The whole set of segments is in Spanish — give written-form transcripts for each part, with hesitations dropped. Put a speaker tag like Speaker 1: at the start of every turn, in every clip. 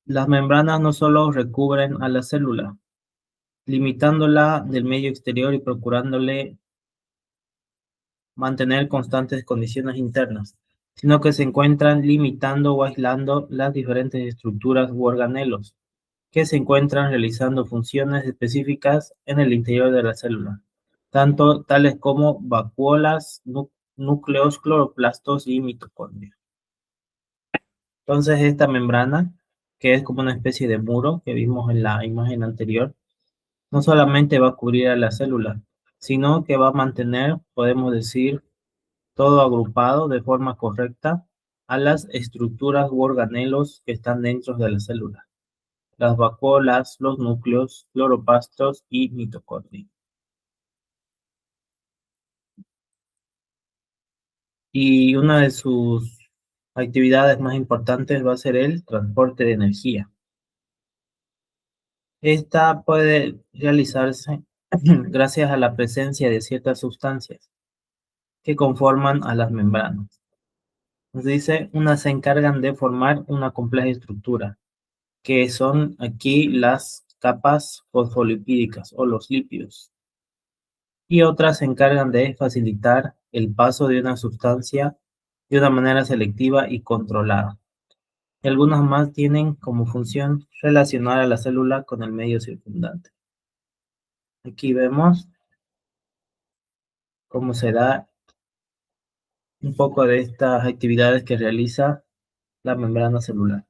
Speaker 1: Las membranas no solo recubren a la célula, limitándola del medio exterior y procurándole mantener constantes condiciones internas, sino que se encuentran limitando o aislando las diferentes estructuras u organelos que se encuentran realizando funciones específicas en el interior de la célula, tanto tales como vacuolas, núcleos, cloroplastos y mitocondrias. Entonces, esta membrana, que es como una especie de muro que vimos en la imagen anterior, no solamente va a cubrir a la célula, sino que va a mantener, podemos decir, todo agrupado de forma correcta a las estructuras u organelos que están dentro de la célula, las vacuolas, los núcleos, cloroplastos y mitocondria. Y una de sus actividades más importantes va a ser el transporte de energía. Esta puede realizarse gracias a la presencia de ciertas sustancias que conforman a las membranas. Nos dice, unas se encargan de formar una compleja estructura, que son aquí las capas fosfolipídicas o los lípidos, y otras se encargan de facilitar el paso de una sustancia de una manera selectiva y controlada. Y algunas más tienen como función relacionar a la célula con el medio circundante. Aquí vemos cómo se da un poco de estas actividades que realiza la membrana celular.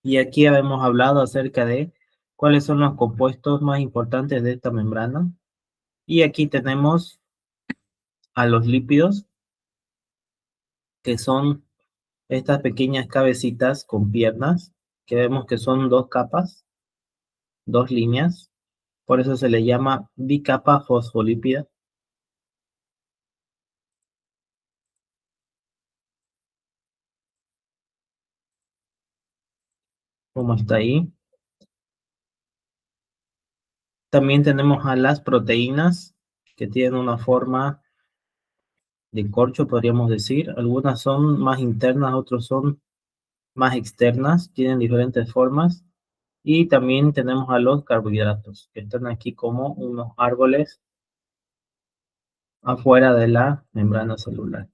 Speaker 1: Y aquí habíamos hablado acerca de cuáles son los compuestos más importantes de esta membrana. Y aquí tenemos a los lípidos, que son estas pequeñas cabecitas con piernas, que vemos que son dos capas, dos líneas. Por eso se le llama bicapa fosfolípida. Como está ahí. También tenemos a las proteínas, que tienen una forma de corcho, podríamos decir. Algunas son más internas, otras son más externas, tienen diferentes formas. Y también tenemos a los carbohidratos, que están aquí como unos árboles afuera de la membrana celular.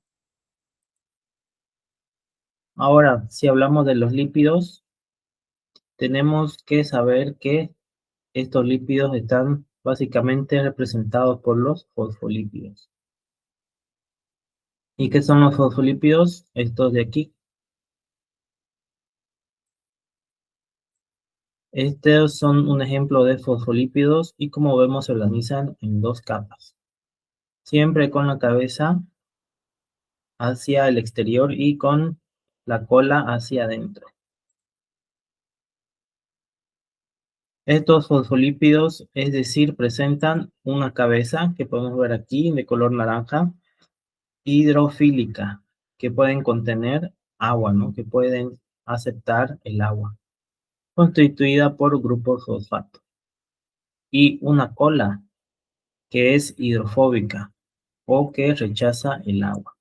Speaker 1: Ahora, si hablamos de los lípidos, tenemos que saber que estos lípidos están básicamente representados por los fosfolípidos. ¿Y qué son los fosfolípidos? Estos de aquí. Estos son un ejemplo de fosfolípidos y como vemos se organizan en dos capas, siempre con la cabeza hacia el exterior y con la cola hacia adentro. Estos fosfolípidos, es decir, presentan una cabeza que podemos ver aquí de color naranja, hidrofílica, que pueden contener agua, ¿no? Que pueden aceptar el agua, constituida por grupos fosfato. Y una cola que es hidrofóbica o que rechaza el agua,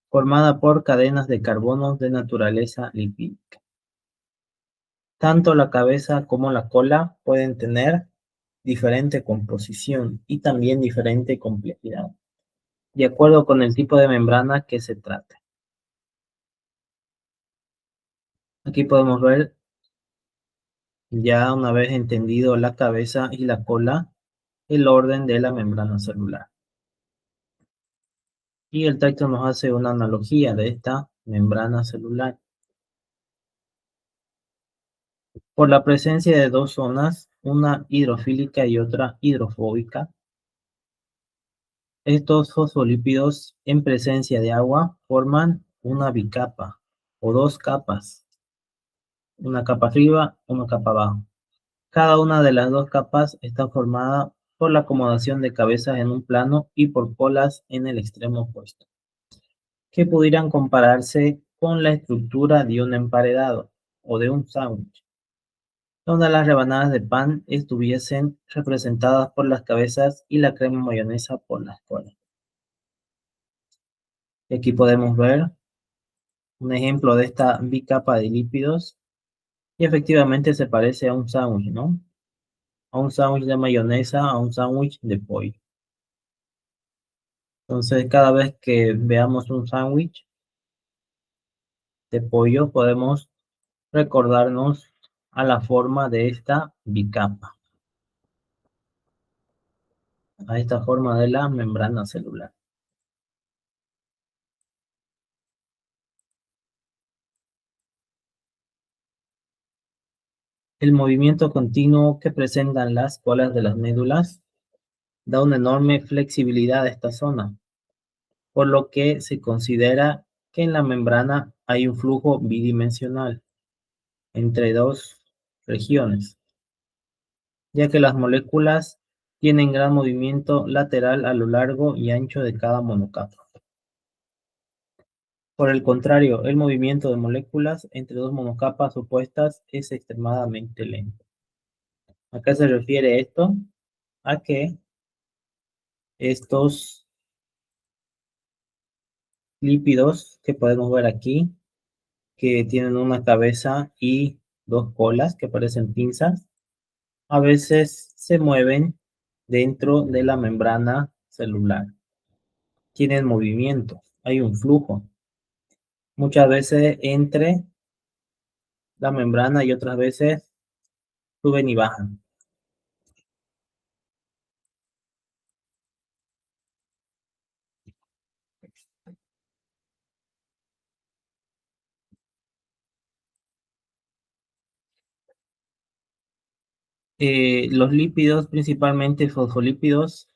Speaker 1: formada por cadenas de carbono de naturaleza lipídica. Tanto la cabeza como la cola pueden tener diferente composición y también diferente complejidad, de acuerdo con el tipo de membrana que se trate. Aquí podemos ver, ya una vez entendido la cabeza y la cola, el orden de la membrana celular. Y el texto nos hace una analogía de esta membrana celular. Por la presencia de dos zonas, una hidrofílica y otra hidrofóbica, estos fosfolípidos en presencia de agua forman una bicapa o dos capas, una capa arriba, una capa abajo. Cada una de las dos capas está formada por la acomodación de cabezas en un plano y por colas en el extremo opuesto, que pudieran compararse con la estructura de un emparedado o de un sándwich. donde las rebanadas de pan estuviesen representadas por las cabezas y la crema mayonesa por las colas. Y aquí podemos ver un ejemplo de esta bicapa de lípidos y efectivamente se parece a un sándwich, ¿no? A un sándwich de mayonesa, a un sándwich de pollo. Entonces, cada vez que veamos un sándwich de pollo, podemos recordarnos a la forma de esta bicapa, a esta forma de la membrana celular. El movimiento continuo que presentan las colas de las médulas da una enorme flexibilidad a esta zona, por lo que se considera que en la membrana hay un flujo bidimensional entre dos regiones, ya que las moléculas tienen gran movimiento lateral a lo largo y ancho de cada monocapa. Por el contrario, el movimiento de moléculas entre dos monocapas opuestas es extremadamente lento. ¿A qué se refiere esto? A que estos lípidos que podemos ver aquí, que tienen una cabeza y dos colas que parecen pinzas, a veces se mueven dentro de la membrana celular. Tienen movimiento, hay un flujo. Muchas veces entre la membrana y otras veces suben y bajan. Los lípidos, principalmente fosfolípidos,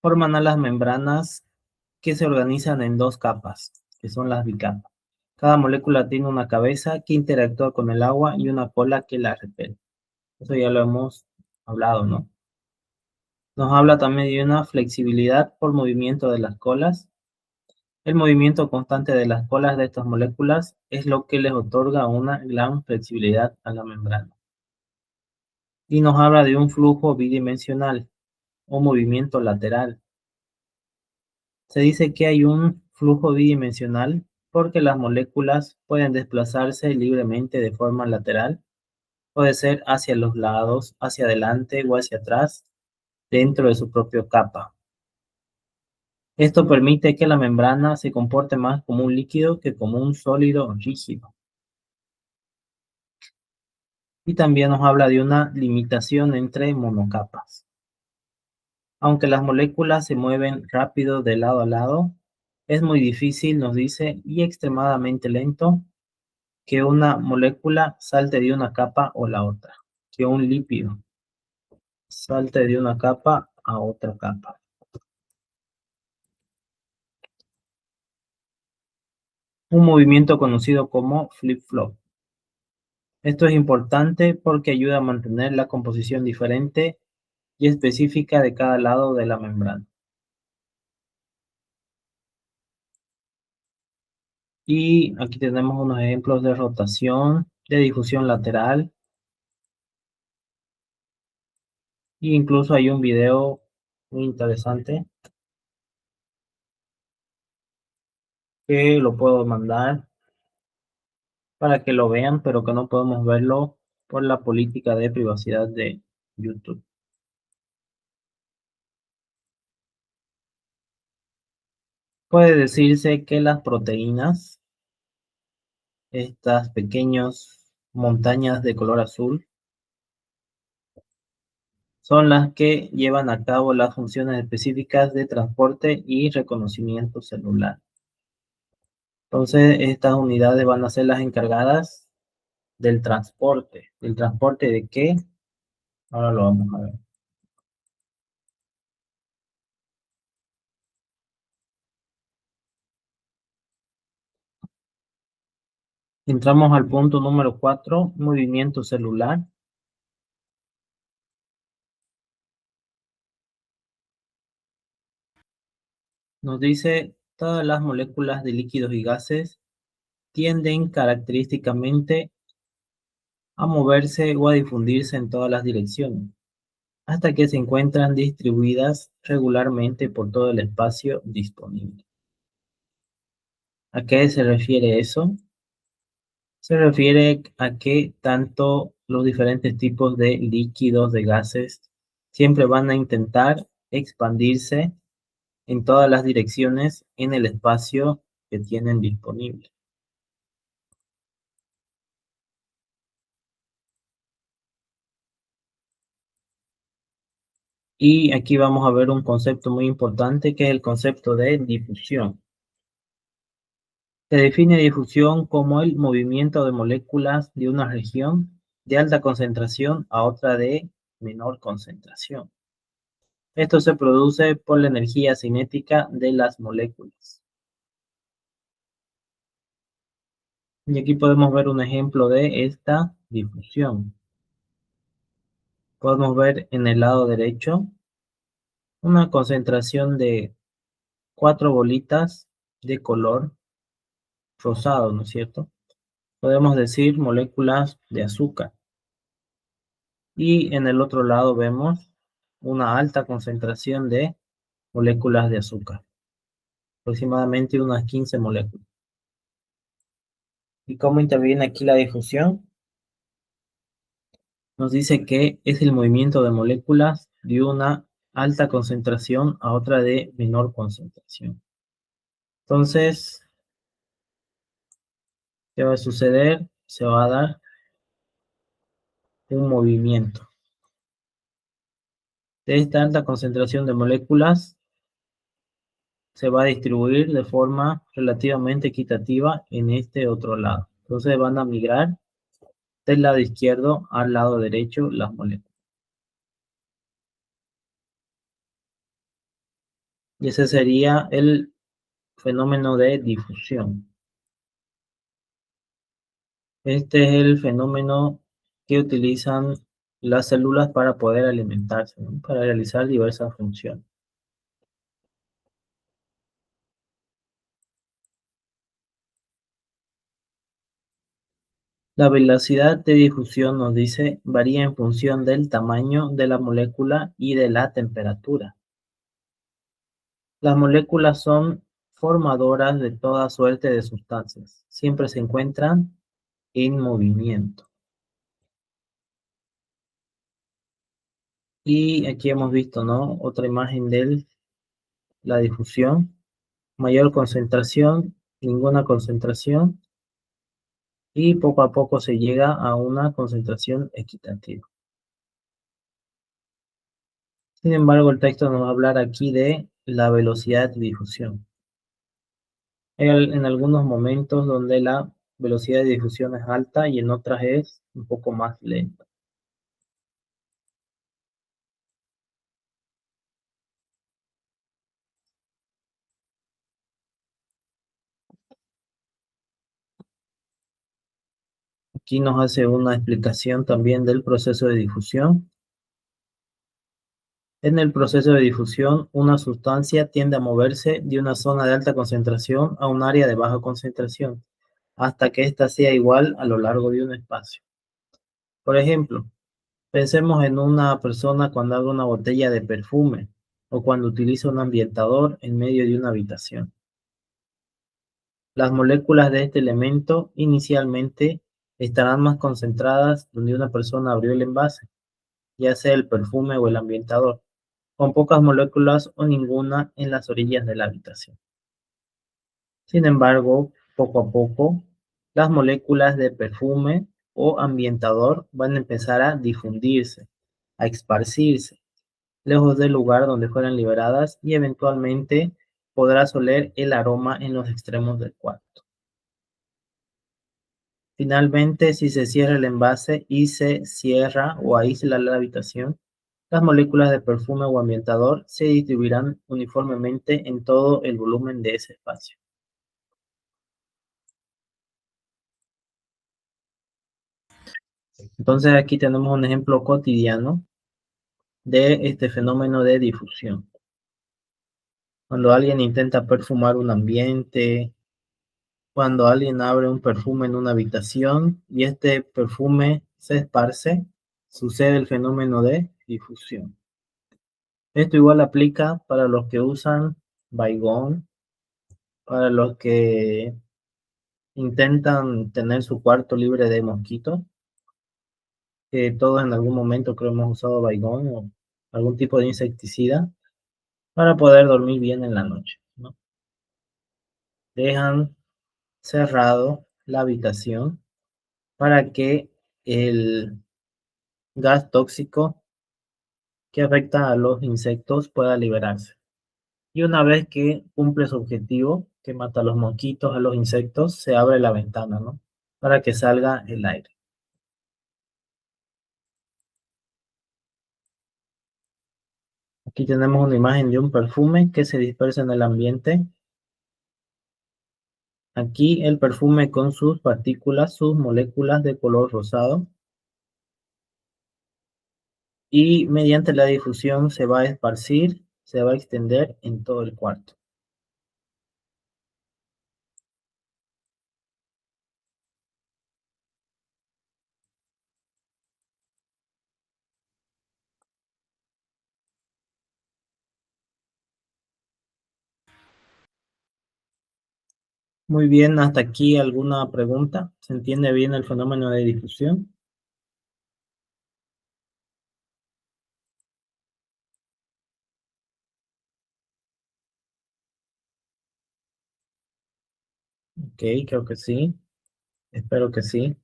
Speaker 1: forman a las membranas que se organizan en dos capas, que son las bicapas. Cada molécula tiene una cabeza que interactúa con el agua y una cola que la repele. Eso ya lo hemos hablado, ¿no? Nos habla también de una flexibilidad por movimiento de las colas. El movimiento constante de las colas de estas moléculas es lo que les otorga una gran flexibilidad a la membrana. Y nos habla de un flujo bidimensional o movimiento lateral. Se dice que hay un flujo bidimensional porque las moléculas pueden desplazarse libremente de forma lateral, puede ser hacia los lados, hacia adelante o hacia atrás, dentro de su propia capa. Esto permite que la membrana se comporte más como un líquido que como un sólido rígido. Y también nos habla de una limitación entre monocapas. Aunque las moléculas se mueven rápido de lado a lado, es muy difícil, nos dice, y extremadamente lento que una molécula salte de una capa o la otra, que un lípido salte de una capa a otra capa. Un movimiento conocido como flip-flop. Esto es importante porque ayuda a mantener la composición diferente y específica de cada lado de la membrana. Y aquí tenemos unos ejemplos de rotación, de difusión lateral, e incluso hay un video muy interesante que lo puedo mandar para que lo vean, pero que no podemos verlo por la política de privacidad de YouTube. Puede decirse que las proteínas, estas pequeñas montañas de color azul, son las que llevan a cabo las funciones específicas de transporte y reconocimiento celular. Entonces, estas unidades van a ser las encargadas del transporte. ¿Del transporte de qué? Ahora lo vamos a ver. Entramos al punto número 4, movimiento celular. Nos dice, todas las moléculas de líquidos y gases tienden característicamente a moverse o a difundirse en todas las direcciones, hasta que se encuentran distribuidas regularmente por todo el espacio disponible. ¿A qué se refiere eso? Se refiere a que tanto los diferentes tipos de líquidos, de gases, siempre van a intentar expandirse en todas las direcciones en el espacio que tienen disponible. Y aquí vamos a ver un concepto muy importante que es el concepto de difusión. Se define difusión como el movimiento de moléculas de una región de alta concentración a otra de menor concentración. Esto se produce por la energía cinética de las moléculas. Y aquí podemos ver un ejemplo de esta difusión. Podemos ver en el lado derecho una concentración de 4 bolitas de color rosado, ¿no es cierto? Podemos decir moléculas de azúcar. Y en el otro lado vemos una alta concentración de moléculas de azúcar, aproximadamente unas 15 moléculas. ¿Y cómo interviene aquí la difusión? Nos dice que es el movimiento de moléculas de una alta concentración a otra de menor concentración. Entonces, ¿qué va a suceder? Se va a dar un movimiento. De esta alta concentración de moléculas se va a distribuir de forma relativamente equitativa en este otro lado. Entonces van a migrar del lado izquierdo al lado derecho las moléculas. Y ese sería el fenómeno de difusión. Este es el fenómeno que utilizan las células para poder alimentarse, ¿no? Para realizar diversas funciones. La velocidad de difusión, nos dice, varía en función del tamaño de la molécula y de la temperatura. Las moléculas son formadoras de toda suerte de sustancias. Siempre se encuentran en movimiento. Y aquí hemos visto, ¿no? Otra imagen de la difusión. Mayor concentración, ninguna concentración. Y poco a poco se llega a una concentración equitativa. Sin embargo, el texto nos va a hablar aquí de la velocidad de difusión. En algunos momentos donde la velocidad de difusión es alta y en otras es un poco más lenta. Aquí nos hace una explicación también del proceso de difusión. En el proceso de difusión, una sustancia tiende a moverse de una zona de alta concentración a un área de baja concentración, hasta que ésta sea igual a lo largo de un espacio. Por ejemplo, pensemos en una persona cuando abre una botella de perfume o cuando utiliza un ambientador en medio de una habitación. Las moléculas de este elemento inicialmente estarán más concentradas donde una persona abrió el envase, ya sea el perfume o el ambientador, con pocas moléculas o ninguna en las orillas de la habitación. Sin embargo, poco a poco, las moléculas de perfume o ambientador van a empezar a difundirse, a esparcirse, lejos del lugar donde fueran liberadas y eventualmente podrás oler el aroma en los extremos del cuarto. Finalmente, si se cierra el envase y se cierra o aísla la habitación, las moléculas de perfume o ambientador se distribuirán uniformemente en todo el volumen de ese espacio. Entonces aquí tenemos un ejemplo cotidiano de este fenómeno de difusión. Cuando alguien intenta perfumar un ambiente, cuando alguien abre un perfume en una habitación y este perfume se esparce, sucede el fenómeno de difusión. Esto igual aplica para los que usan Baygon, para los que intentan tener su cuarto libre de mosquitos, que todos en algún momento creo hemos usado Baygon o algún tipo de insecticida para poder dormir bien en la noche, ¿no? Dejan cerrado la habitación para que el gas tóxico que afecta a los insectos pueda liberarse. Y una vez que cumple su objetivo, que mata a los mosquitos, a los insectos, se abre la ventana, ¿no? Para que salga el aire. Aquí tenemos una imagen de un perfume que se dispersa en el ambiente. Aquí el perfume con sus partículas, sus moléculas de color rosado. Y mediante la difusión se va a esparcir, se va a extender en todo el cuarto. Muy bien, hasta aquí alguna pregunta. ¿Se entiende bien el fenómeno de difusión? Ok, creo que sí. Espero que sí.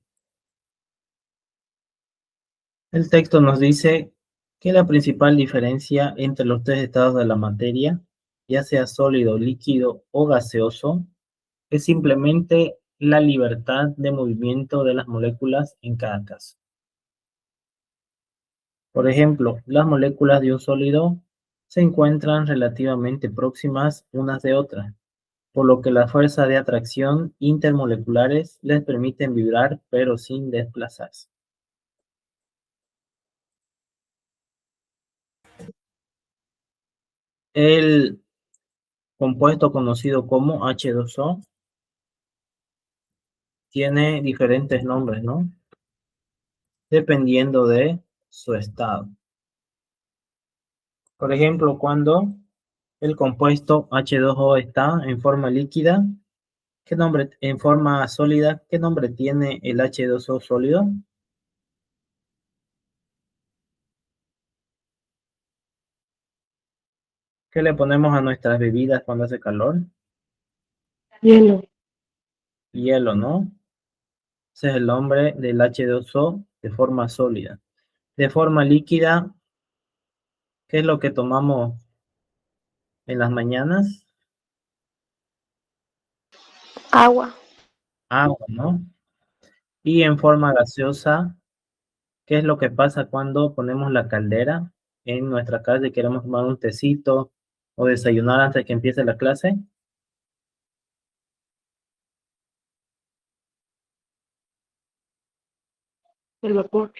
Speaker 1: El texto nos dice que la principal diferencia entre los tres estados de la materia, ya sea sólido, líquido o gaseoso, es simplemente la libertad de movimiento de las moléculas en cada caso. Por ejemplo, las moléculas de un sólido se encuentran relativamente próximas unas de otras, por lo que la fuerza de atracción intermoleculares les permiten vibrar pero sin desplazarse. El compuesto conocido como H2O tiene diferentes nombres, ¿no? Dependiendo de su estado. Por ejemplo, cuando el compuesto H2O está en forma líquida, ¿qué nombre, en forma sólida, qué nombre tiene el H2O sólido? ¿Qué le ponemos a nuestras bebidas cuando hace calor?
Speaker 2: Hielo.
Speaker 1: Hielo, ¿no? Ese es el nombre del H2O de forma sólida. De forma líquida, ¿qué es lo que tomamos en las mañanas?
Speaker 2: Agua.
Speaker 1: Agua, ¿no? Y en forma gaseosa, ¿qué es lo que pasa cuando ponemos la caldera en nuestra casa y queremos tomar un tecito o desayunar antes que empiece la clase?
Speaker 2: El vapor.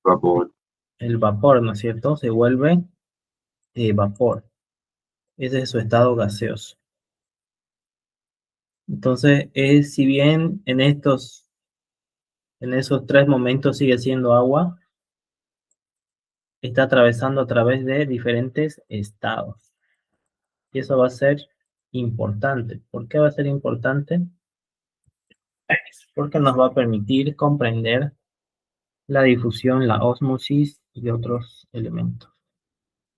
Speaker 3: Vapor.
Speaker 1: El vapor, ¿no es cierto? Se vuelve vapor. Ese es su estado gaseoso. Entonces, si bien en esos tres momentos sigue siendo agua, está atravesando a través de diferentes estados. Y eso va a ser importante. ¿Por qué va a ser importante? Porque nos va a permitir comprender la difusión, la ósmosis y otros elementos.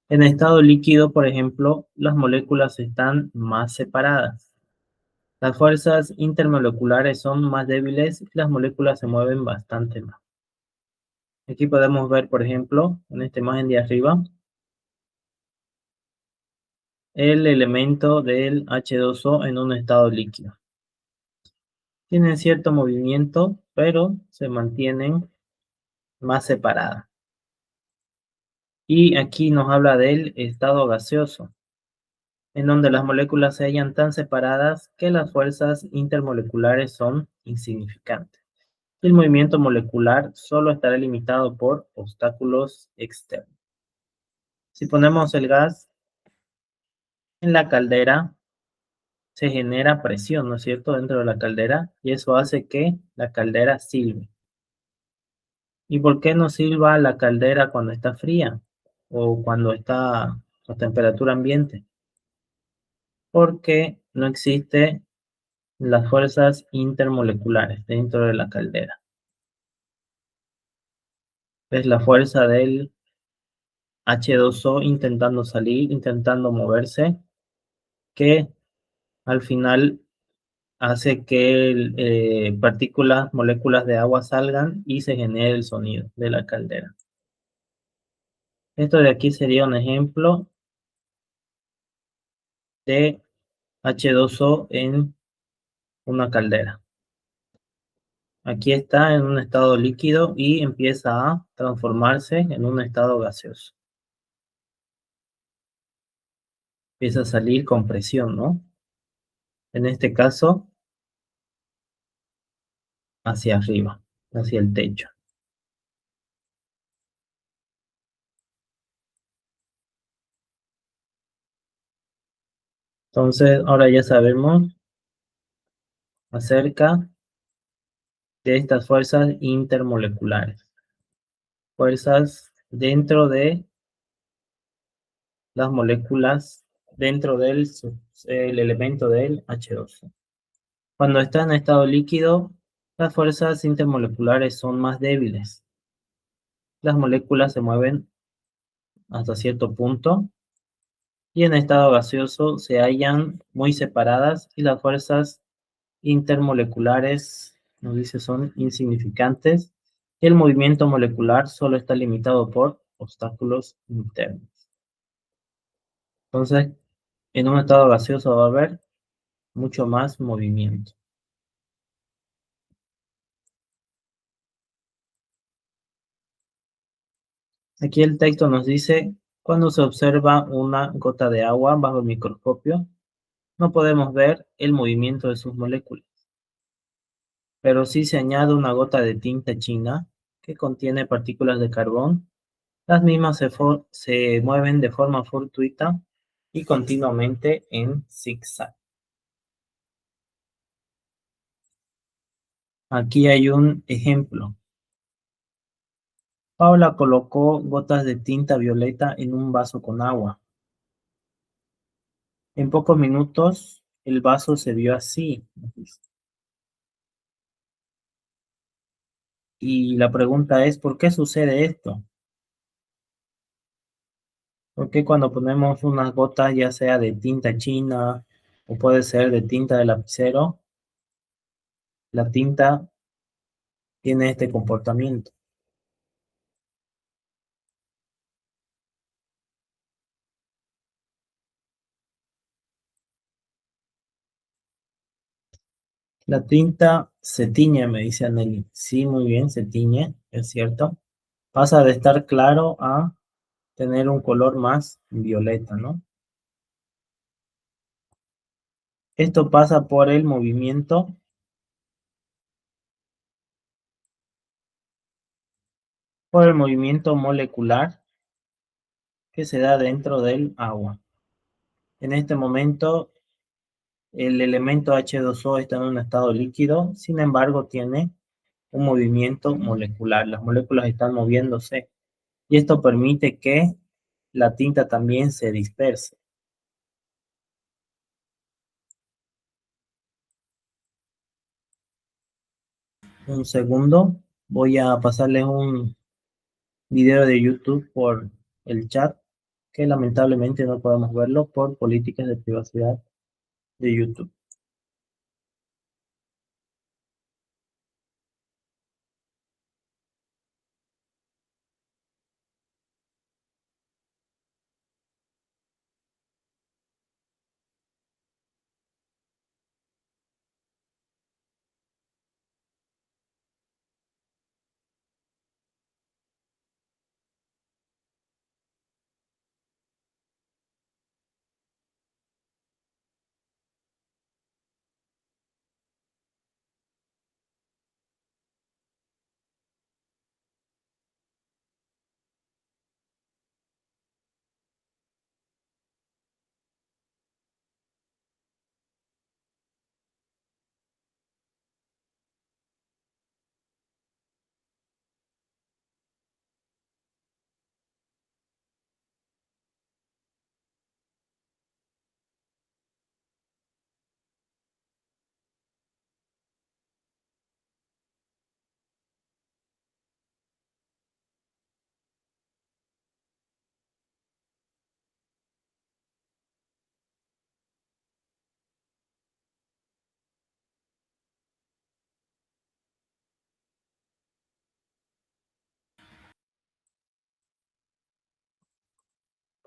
Speaker 1: En estado líquido, por ejemplo, las moléculas están más separadas. Las fuerzas intermoleculares son más débiles y las moléculas se mueven bastante más. Aquí podemos ver, por ejemplo, en esta imagen de arriba, el elemento del H2O en un estado líquido. Tienen cierto movimiento, pero se mantienen más separadas. Y aquí nos habla del estado gaseoso, en donde las moléculas se hallan tan separadas que las fuerzas intermoleculares son insignificantes. El movimiento molecular solo estará limitado por obstáculos externos. Si ponemos el gas en la caldera, se genera presión, ¿no es cierto?, dentro de la caldera, y eso hace que la caldera silbe. ¿Y por qué no silba la caldera cuando está fría o cuando está a temperatura ambiente? Porque no existen las fuerzas intermoleculares dentro de la caldera. Es la fuerza del H2O intentando salir, intentando moverse, que al final hace que partículas, moléculas de agua salgan y se genere el sonido de la caldera. Esto de aquí sería un ejemplo de H2O en una caldera. Aquí está en un estado líquido y empieza a transformarse en un estado gaseoso. Empieza a salir con presión, ¿no? En este caso, hacia arriba, hacia el techo. Entonces, ahora ya sabemos acerca de estas fuerzas intermoleculares. Fuerzas dentro de las moléculas, dentro del el elemento del H2O. Cuando está en estado líquido, las fuerzas intermoleculares son más débiles. Las moléculas se mueven hasta cierto punto y en estado gaseoso se hallan muy separadas y las fuerzas intermoleculares, nos dice, son insignificantes y el movimiento molecular solo está limitado por obstáculos internos. Entonces, en un estado gaseoso va a haber mucho más movimiento. Aquí el texto nos dice, cuando se observa una gota de agua bajo el microscopio, no podemos ver el movimiento de sus moléculas, pero si se añade una gota de tinta china que contiene partículas de carbón, las mismas se mueven de forma fortuita y continuamente en zigzag. Aquí hay un ejemplo. Paula colocó gotas de tinta violeta en un vaso con agua. En pocos minutos el vaso se vio así. Y la pregunta es, ¿por qué sucede esto? ¿Por qué cuando ponemos unas gotas, ya sea de tinta china o puede ser de tinta de lapicero, la tinta tiene este comportamiento? La tinta se tiñe, me dice Anneli. Sí, muy bien, se tiñe, es cierto. Pasa de estar claro a tener un color más violeta, ¿no? Esto pasa por el movimiento molecular que se da dentro del agua. En este momento, el elemento H2O está en un estado líquido, sin embargo, tiene un movimiento molecular. Las moléculas están moviéndose y esto permite que la tinta también se disperse. Un segundo, voy a pasarles un video de YouTube por el chat, que lamentablemente no podemos verlo por políticas de privacidad de YouTube.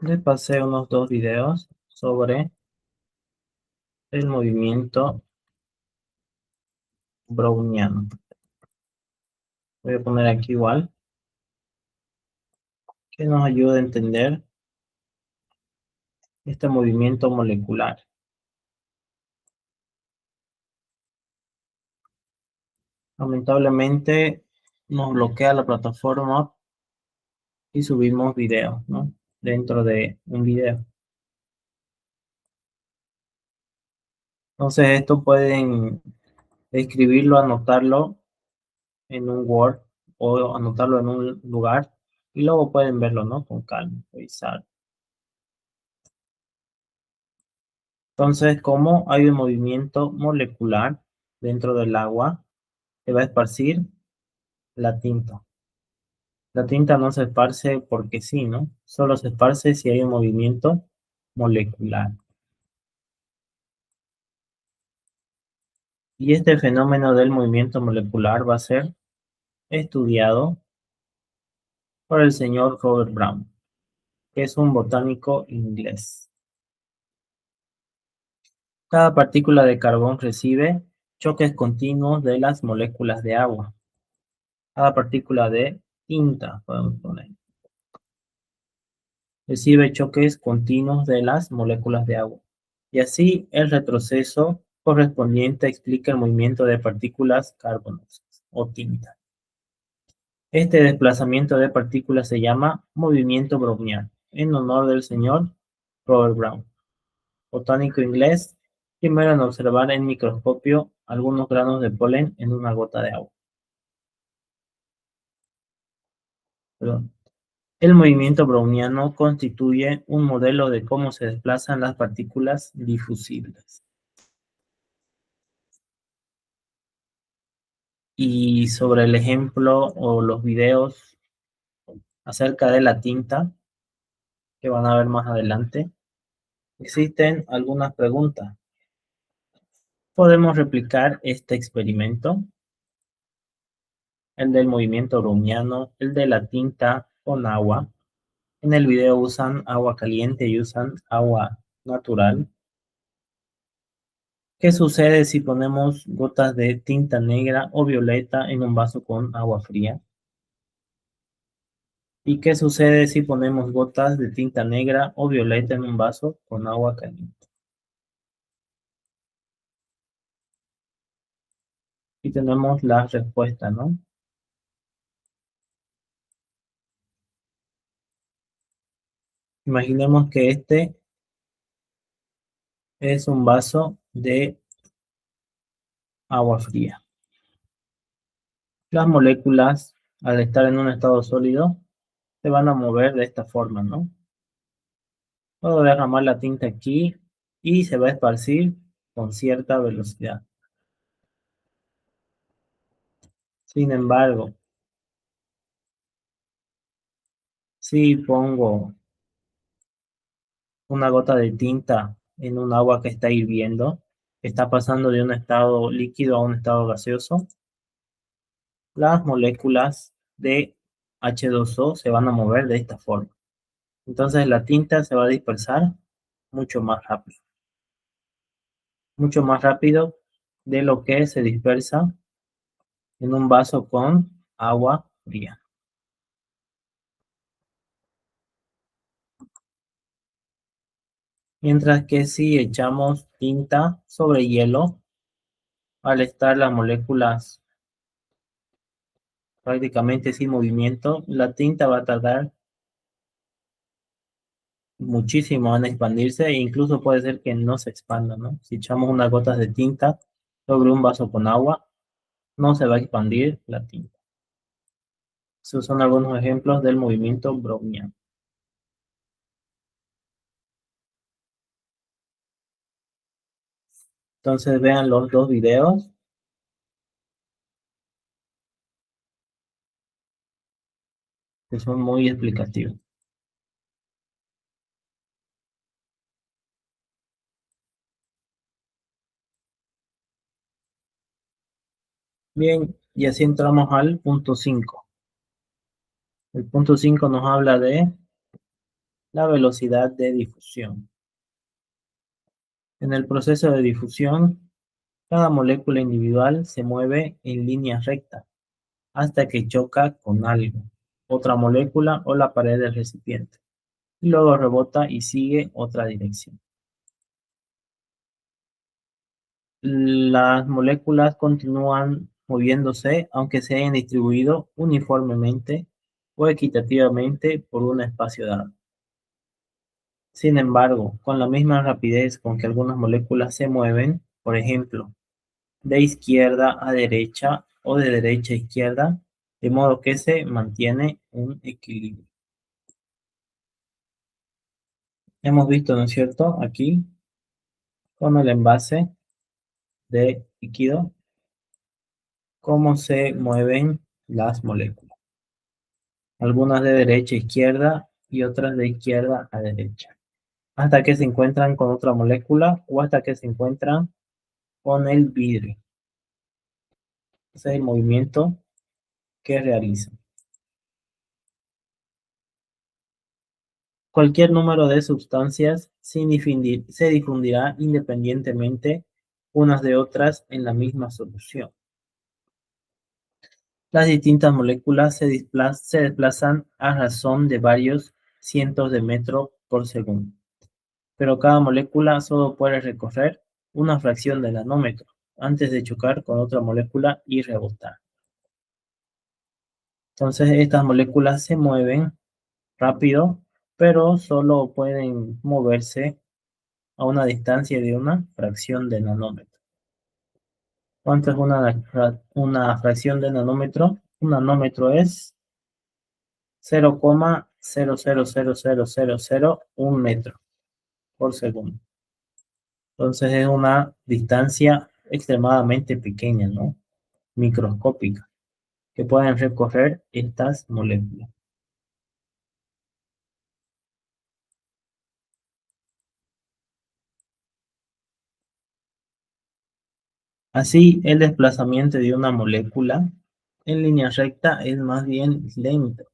Speaker 1: Les pasé unos dos videos sobre el movimiento browniano. Voy a poner aquí igual, que nos ayuda a entender este movimiento molecular. Lamentablemente nos bloquea la plataforma y subimos videos, ¿no? Dentro de un video. Entonces esto pueden escribirlo, anotarlo en un Word o anotarlo en un lugar y luego pueden verlo, ¿no? Con calma, revisar. Entonces, como hay un movimiento molecular dentro del agua, se va a esparcir la tinta. La tinta no se esparce porque sí, ¿no? Solo se esparce si hay un movimiento molecular. Y este fenómeno del movimiento molecular va a ser estudiado por el señor Robert Brown, que es un botánico inglés. Cada partícula de carbón recibe choques continuos de las moléculas de agua. Cada partícula de tinta, podemos poner, recibe choques continuos de las moléculas de agua. Y así el retroceso correspondiente explica el movimiento de partículas carbonosas o tinta. Este desplazamiento de partículas se llama movimiento browniano, en honor del señor Robert Brown, botánico inglés, primero en observar en microscopio algunos granos de polen en una gota de agua. Perdón. El movimiento browniano constituye un modelo de cómo se desplazan las partículas difusibles. Y sobre el ejemplo o los videos acerca de la tinta que van a ver más adelante, existen algunas preguntas. ¿Podemos replicar este experimento? El del movimiento browniano, el de la tinta con agua. En el video usan agua caliente y usan agua natural. ¿Qué sucede si ponemos gotas de tinta negra o violeta en un vaso con agua fría? ¿Y qué sucede si ponemos gotas de tinta negra o violeta en un vaso con agua caliente? Y tenemos la respuesta, ¿no? Imaginemos que este es un vaso de agua fría. Las moléculas, al estar en un estado sólido, se van a mover de esta forma, ¿no? Puedo derramar la tinta aquí y se va a esparcir con cierta velocidad. Sin embargo, si pongo una gota de tinta en un agua que está hirviendo, está pasando de un estado líquido a un estado gaseoso, las moléculas de H2O se van a mover de esta forma. Entonces la tinta se va a dispersar mucho más rápido de lo que se dispersa en un vaso con agua fría. Mientras que si echamos tinta sobre hielo, al estar las moléculas prácticamente sin movimiento, la tinta va a tardar muchísimo en expandirse e incluso puede ser que no se expanda, ¿no? Si echamos unas gotas de tinta sobre un vaso con agua, no se va a expandir la tinta. Esos son algunos ejemplos del movimiento browniano. Entonces vean los dos videos que son muy explicativos. Bien, y así entramos al punto 5. El punto 5 nos habla de la velocidad de difusión. En el proceso de difusión, cada molécula individual se mueve en línea recta hasta que choca con algo, otra molécula o la pared del recipiente, y luego rebota y sigue otra dirección. Las moléculas continúan moviéndose aunque se hayan distribuido uniformemente o equitativamente por un espacio dado. Sin embargo, con la misma rapidez con que algunas moléculas se mueven, por ejemplo, de izquierda a derecha o de derecha a izquierda, de modo que se mantiene un equilibrio. Hemos visto, ¿no es cierto?, aquí con el envase de líquido, cómo se mueven las moléculas. Algunas de derecha a izquierda y otras de izquierda a derecha, hasta que se encuentran con otra molécula o hasta que se encuentran con el vidrio. Ese es el movimiento que realizan. Cualquier número de sustancias se difundirá independientemente unas de otras en la misma solución. Las distintas moléculas se desplazan a razón de varios cientos de metros por segundo, pero cada molécula solo puede recorrer una fracción de nanómetro antes de chocar con otra molécula y rebotar. Entonces estas moléculas se mueven rápido, pero solo pueden moverse a una distancia de una fracción de nanómetro. ¿Cuánto es una fracción de nanómetro? Un nanómetro es 0,000001 metro por segundo. Entonces es una distancia extremadamente pequeña, ¿no? Microscópica, que pueden recorrer estas moléculas. Así, el desplazamiento de una molécula en línea recta es más bien lento.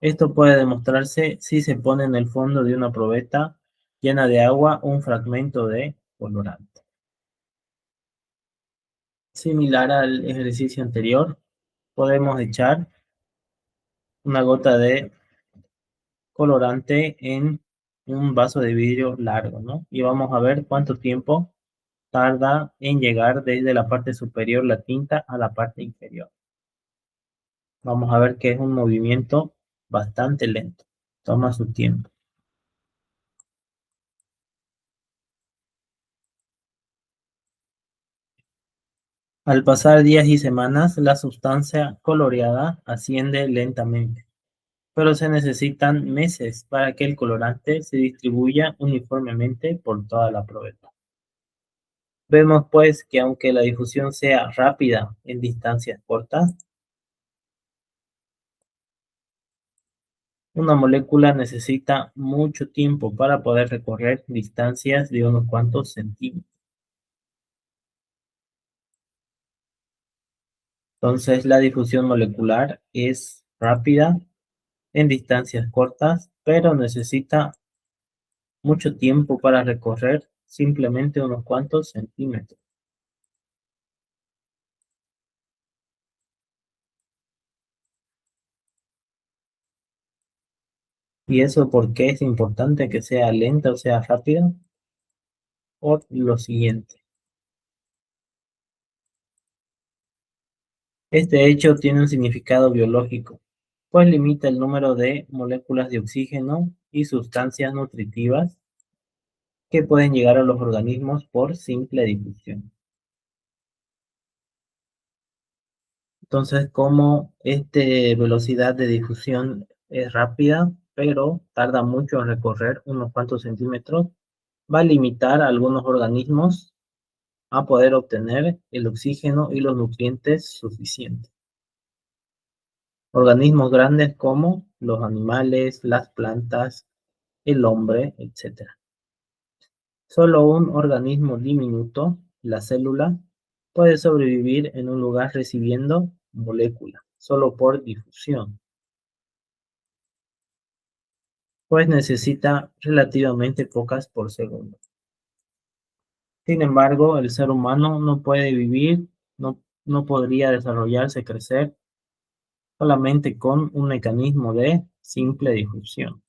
Speaker 1: Esto puede demostrarse si se pone en el fondo de una probeta llena de agua un fragmento de colorante. Similar al ejercicio anterior, podemos echar una gota de colorante en un vaso de vidrio largo, ¿no? Y vamos a ver cuánto tiempo tarda en llegar desde la parte superior la tinta a la parte inferior. Vamos a ver que es un movimiento bastante lento, toma su tiempo. Al pasar días y semanas, la sustancia coloreada asciende lentamente, pero se necesitan meses para que el colorante se distribuya uniformemente por toda la probeta. Vemos pues que aunque la difusión sea rápida en distancias cortas, una molécula necesita mucho tiempo para poder recorrer distancias de unos cuantos centímetros. Entonces la difusión molecular es rápida en distancias cortas, pero necesita mucho tiempo para recorrer simplemente unos cuantos centímetros. ¿Y eso por qué es importante que sea lenta o sea rápida? Por lo siguiente. Este hecho tiene un significado biológico, pues limita el número de moléculas de oxígeno y sustancias nutritivas que pueden llegar a los organismos por simple difusión. Entonces, como esta velocidad de difusión es rápida, pero tarda mucho en recorrer unos cuantos centímetros, va a limitar a algunos organismos a poder obtener el oxígeno y los nutrientes suficientes. Organismos grandes como los animales, las plantas, el hombre, etc. Solo un organismo diminuto, la célula, puede sobrevivir en un lugar recibiendo moléculas, solo por difusión. pues necesita relativamente pocas por segundo. Sin embargo, el ser humano no puede vivir, no podría desarrollarse, crecer solamente con un mecanismo de simple difusión.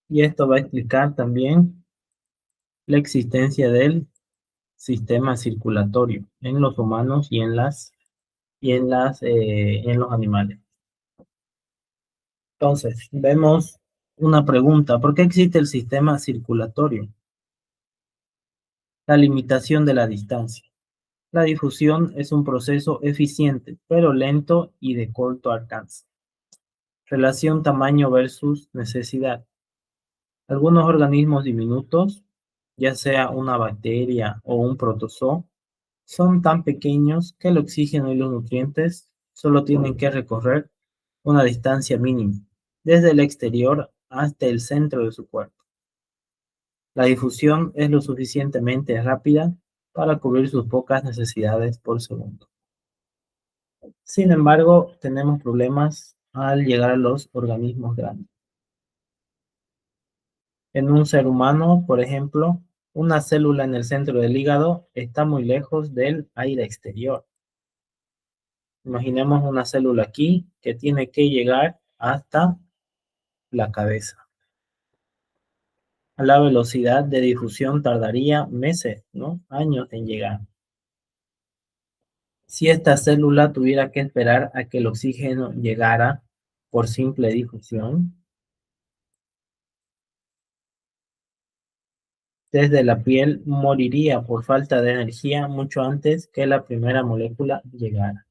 Speaker 1: Y esto va a explicar también la existencia del sistema circulatorio en los humanos y en los animales. Entonces, vemos una pregunta: ¿por qué existe el sistema circulatorio? La limitación de la distancia. La difusión es un proceso eficiente, pero lento y de corto alcance. Relación tamaño versus necesidad. Algunos organismos diminutos, ya sea una bacteria o un protozoo, son tan pequeños que el oxígeno y los nutrientes solo tienen que recorrer una distancia mínima, desde el exterior hasta el centro de su cuerpo. La difusión es lo suficientemente rápida para cubrir sus pocas necesidades por segundo. Sin embargo, tenemos problemas al llegar a los organismos grandes. En un ser humano, por ejemplo, una célula en el centro del hígado está muy lejos del aire exterior. Imaginemos una célula aquí que tiene que llegar hasta la cabeza. A la velocidad de difusión tardaría meses, ¿no? Años en llegar. Si esta célula tuviera que esperar a que el oxígeno llegara por simple difusión, desde la piel moriría por falta de energía mucho antes que la primera molécula llegara.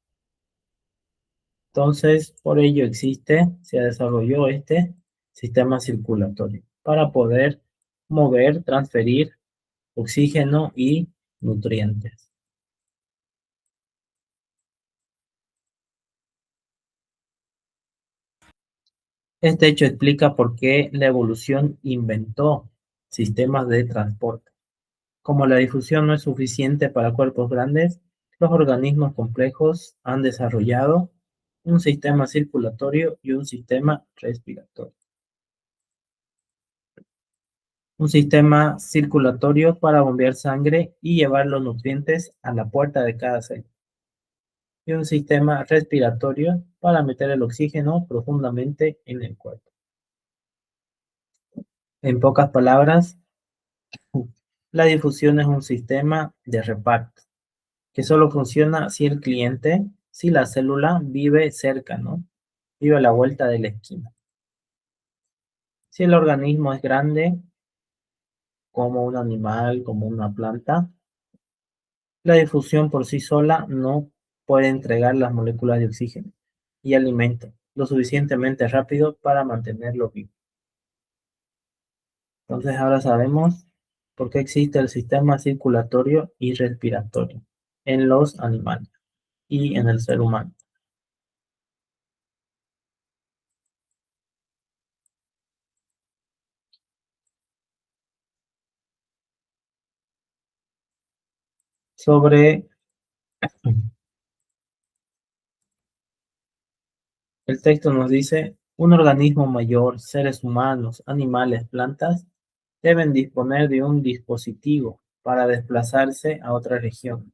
Speaker 1: Entonces, por ello se desarrolló este sistema circulatorio para poder mover, transferir oxígeno y nutrientes. Este hecho explica por qué la evolución inventó sistemas de transporte. Como la difusión no es suficiente para cuerpos grandes, los organismos complejos han desarrollado un sistema circulatorio y un sistema respiratorio. Un sistema circulatorio para bombear sangre y llevar los nutrientes a la puerta de cada célula. Y un sistema respiratorio para meter el oxígeno profundamente en el cuerpo. En pocas palabras, la difusión es un sistema de reparto que solo funciona si la célula vive cerca, ¿no? Vive a la vuelta de la esquina. Si el organismo es grande, como un animal, como una planta, la difusión por sí sola no puede entregar las moléculas de oxígeno y alimento lo suficientemente rápido para mantenerlo vivo. Entonces ahora sabemos por qué existe el sistema circulatorio y respiratorio en los animales y en el ser humano. Sobre el texto nos dice: un organismo mayor, seres humanos, animales, plantas, deben disponer de un dispositivo para desplazarse a otra región,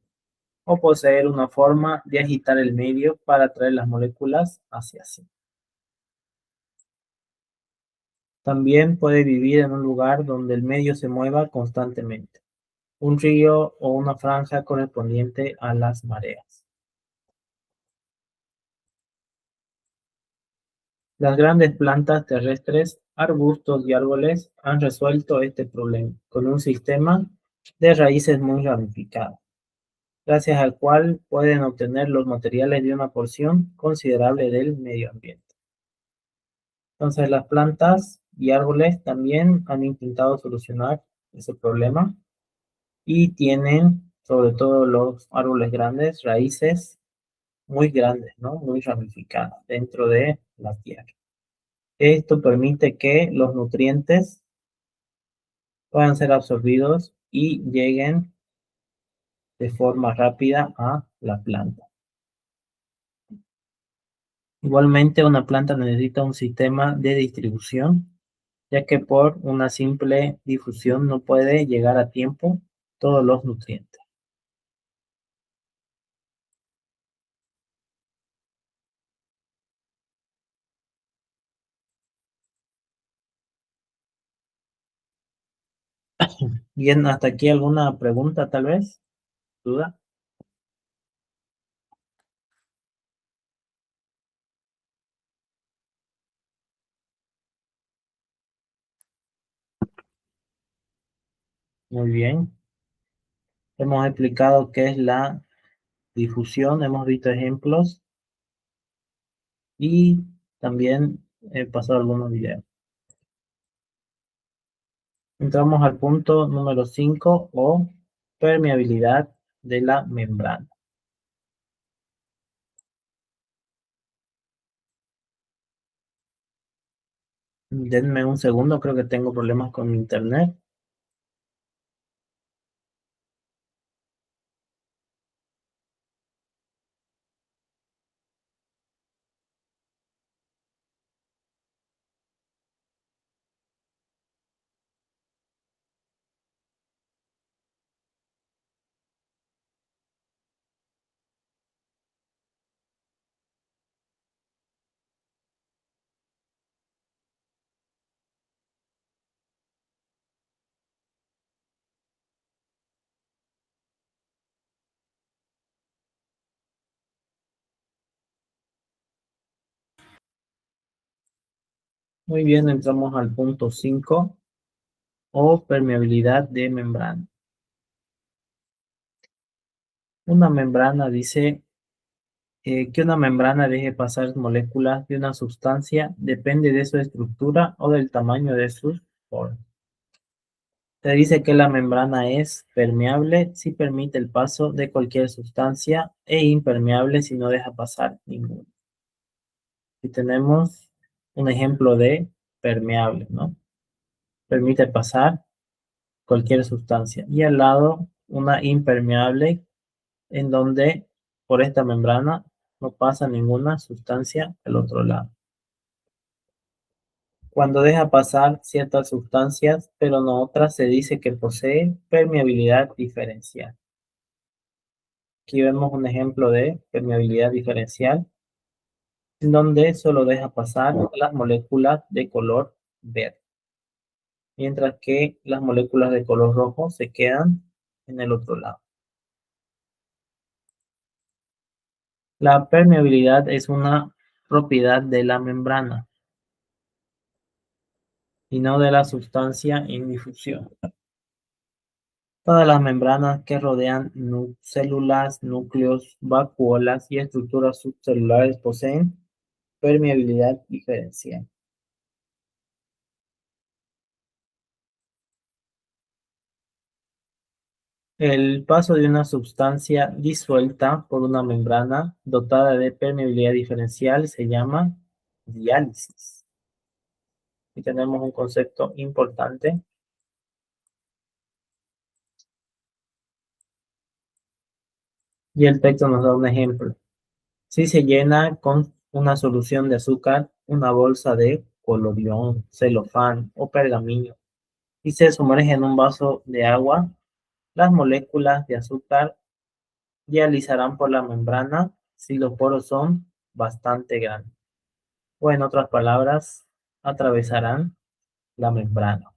Speaker 1: o poseer una forma de agitar el medio para atraer las moléculas hacia sí. También puede vivir en un lugar donde el medio se mueva constantemente, un río o una franja correspondiente a las mareas. Las grandes plantas terrestres, arbustos y árboles han resuelto este problema con un sistema de raíces muy ramificado, gracias al cual pueden obtener los materiales de una porción considerable del medio ambiente. Entonces, las plantas y árboles también han intentado solucionar ese problema y tienen, sobre todo los árboles grandes, raíces muy grandes, ¿no? Muy ramificadas dentro de la tierra. Esto permite que los nutrientes puedan ser absorbidos y lleguen de forma rápida a la planta. Igualmente, una planta necesita un sistema de distribución, ya que por una simple difusión no puede llegar a tiempo todos los nutrientes. Bien, hasta aquí alguna pregunta, tal vez, duda. Muy bien. Hemos explicado qué es la difusión, hemos visto ejemplos y también he pasado algunos videos. Entramos al punto número 5 o permeabilidad de la membrana. Denme un segundo, creo que tengo problemas con mi internet. Muy bien, entramos al punto 5 o permeabilidad de membrana. Una membrana dice que una membrana deje pasar moléculas de una sustancia depende de su estructura o del tamaño de sus poros. Se dice que la membrana es permeable si permite el paso de cualquier sustancia e impermeable si no deja pasar ninguna. Y tenemos un ejemplo de permeable, ¿no? Permite pasar cualquier sustancia. Y al lado, una impermeable en donde por esta membrana no pasa ninguna sustancia al otro lado. Cuando deja pasar ciertas sustancias, pero no otras, se dice que posee permeabilidad diferencial. Aquí vemos un ejemplo de permeabilidad diferencial, en donde solo deja pasar las moléculas de color verde, mientras que las moléculas de color rojo se quedan en el otro lado. La permeabilidad es una propiedad de la membrana y no de la sustancia en difusión. Todas las membranas que rodean células, núcleos, vacuolas y estructuras subcelulares poseen permeabilidad diferencial. El paso de una sustancia disuelta por una membrana dotada de permeabilidad diferencial se llama diálisis. Y tenemos un concepto importante. Y el texto nos da un ejemplo. Si se llena con una solución de azúcar, una bolsa de colorión, celofán o pergamino y se sumerge en un vaso de agua, las moléculas de azúcar dializarán por la membrana si los poros son bastante grandes. O en otras palabras, atravesarán la membrana.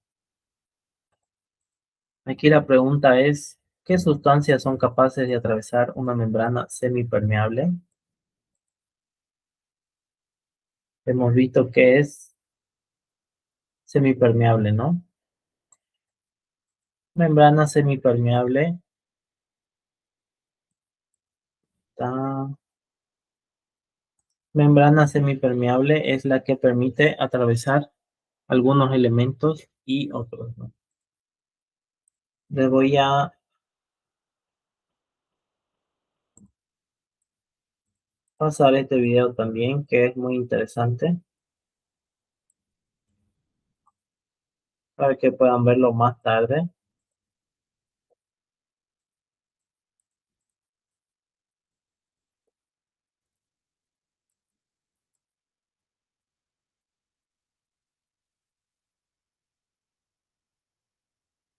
Speaker 1: Aquí la pregunta es, ¿qué sustancias son capaces de atravesar una membrana semipermeable? Hemos visto que es semipermeable, ¿no? Membrana semipermeable. Membrana semipermeable es la que permite atravesar algunos elementos y otros no. Les voy a pasar este video también, que es muy interesante, para que puedan verlo más tarde.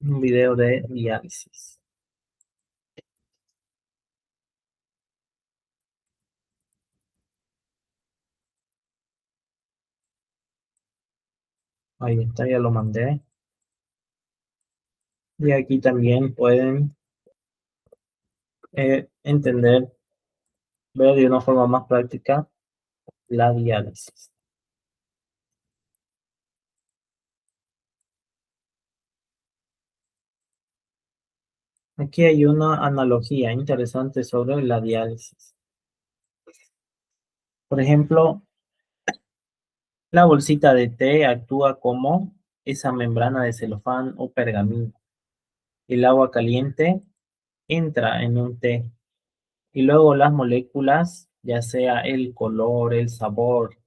Speaker 1: Un video de diálisis. Ahí está, ya lo mandé. Y aquí también pueden entender, ver de una forma más práctica la diálisis. Aquí hay una analogía interesante sobre la diálisis. Por ejemplo, la bolsita de té actúa como esa membrana de celofán o pergamino. El agua caliente entra en un té y luego las moléculas, ya sea el color, el sabor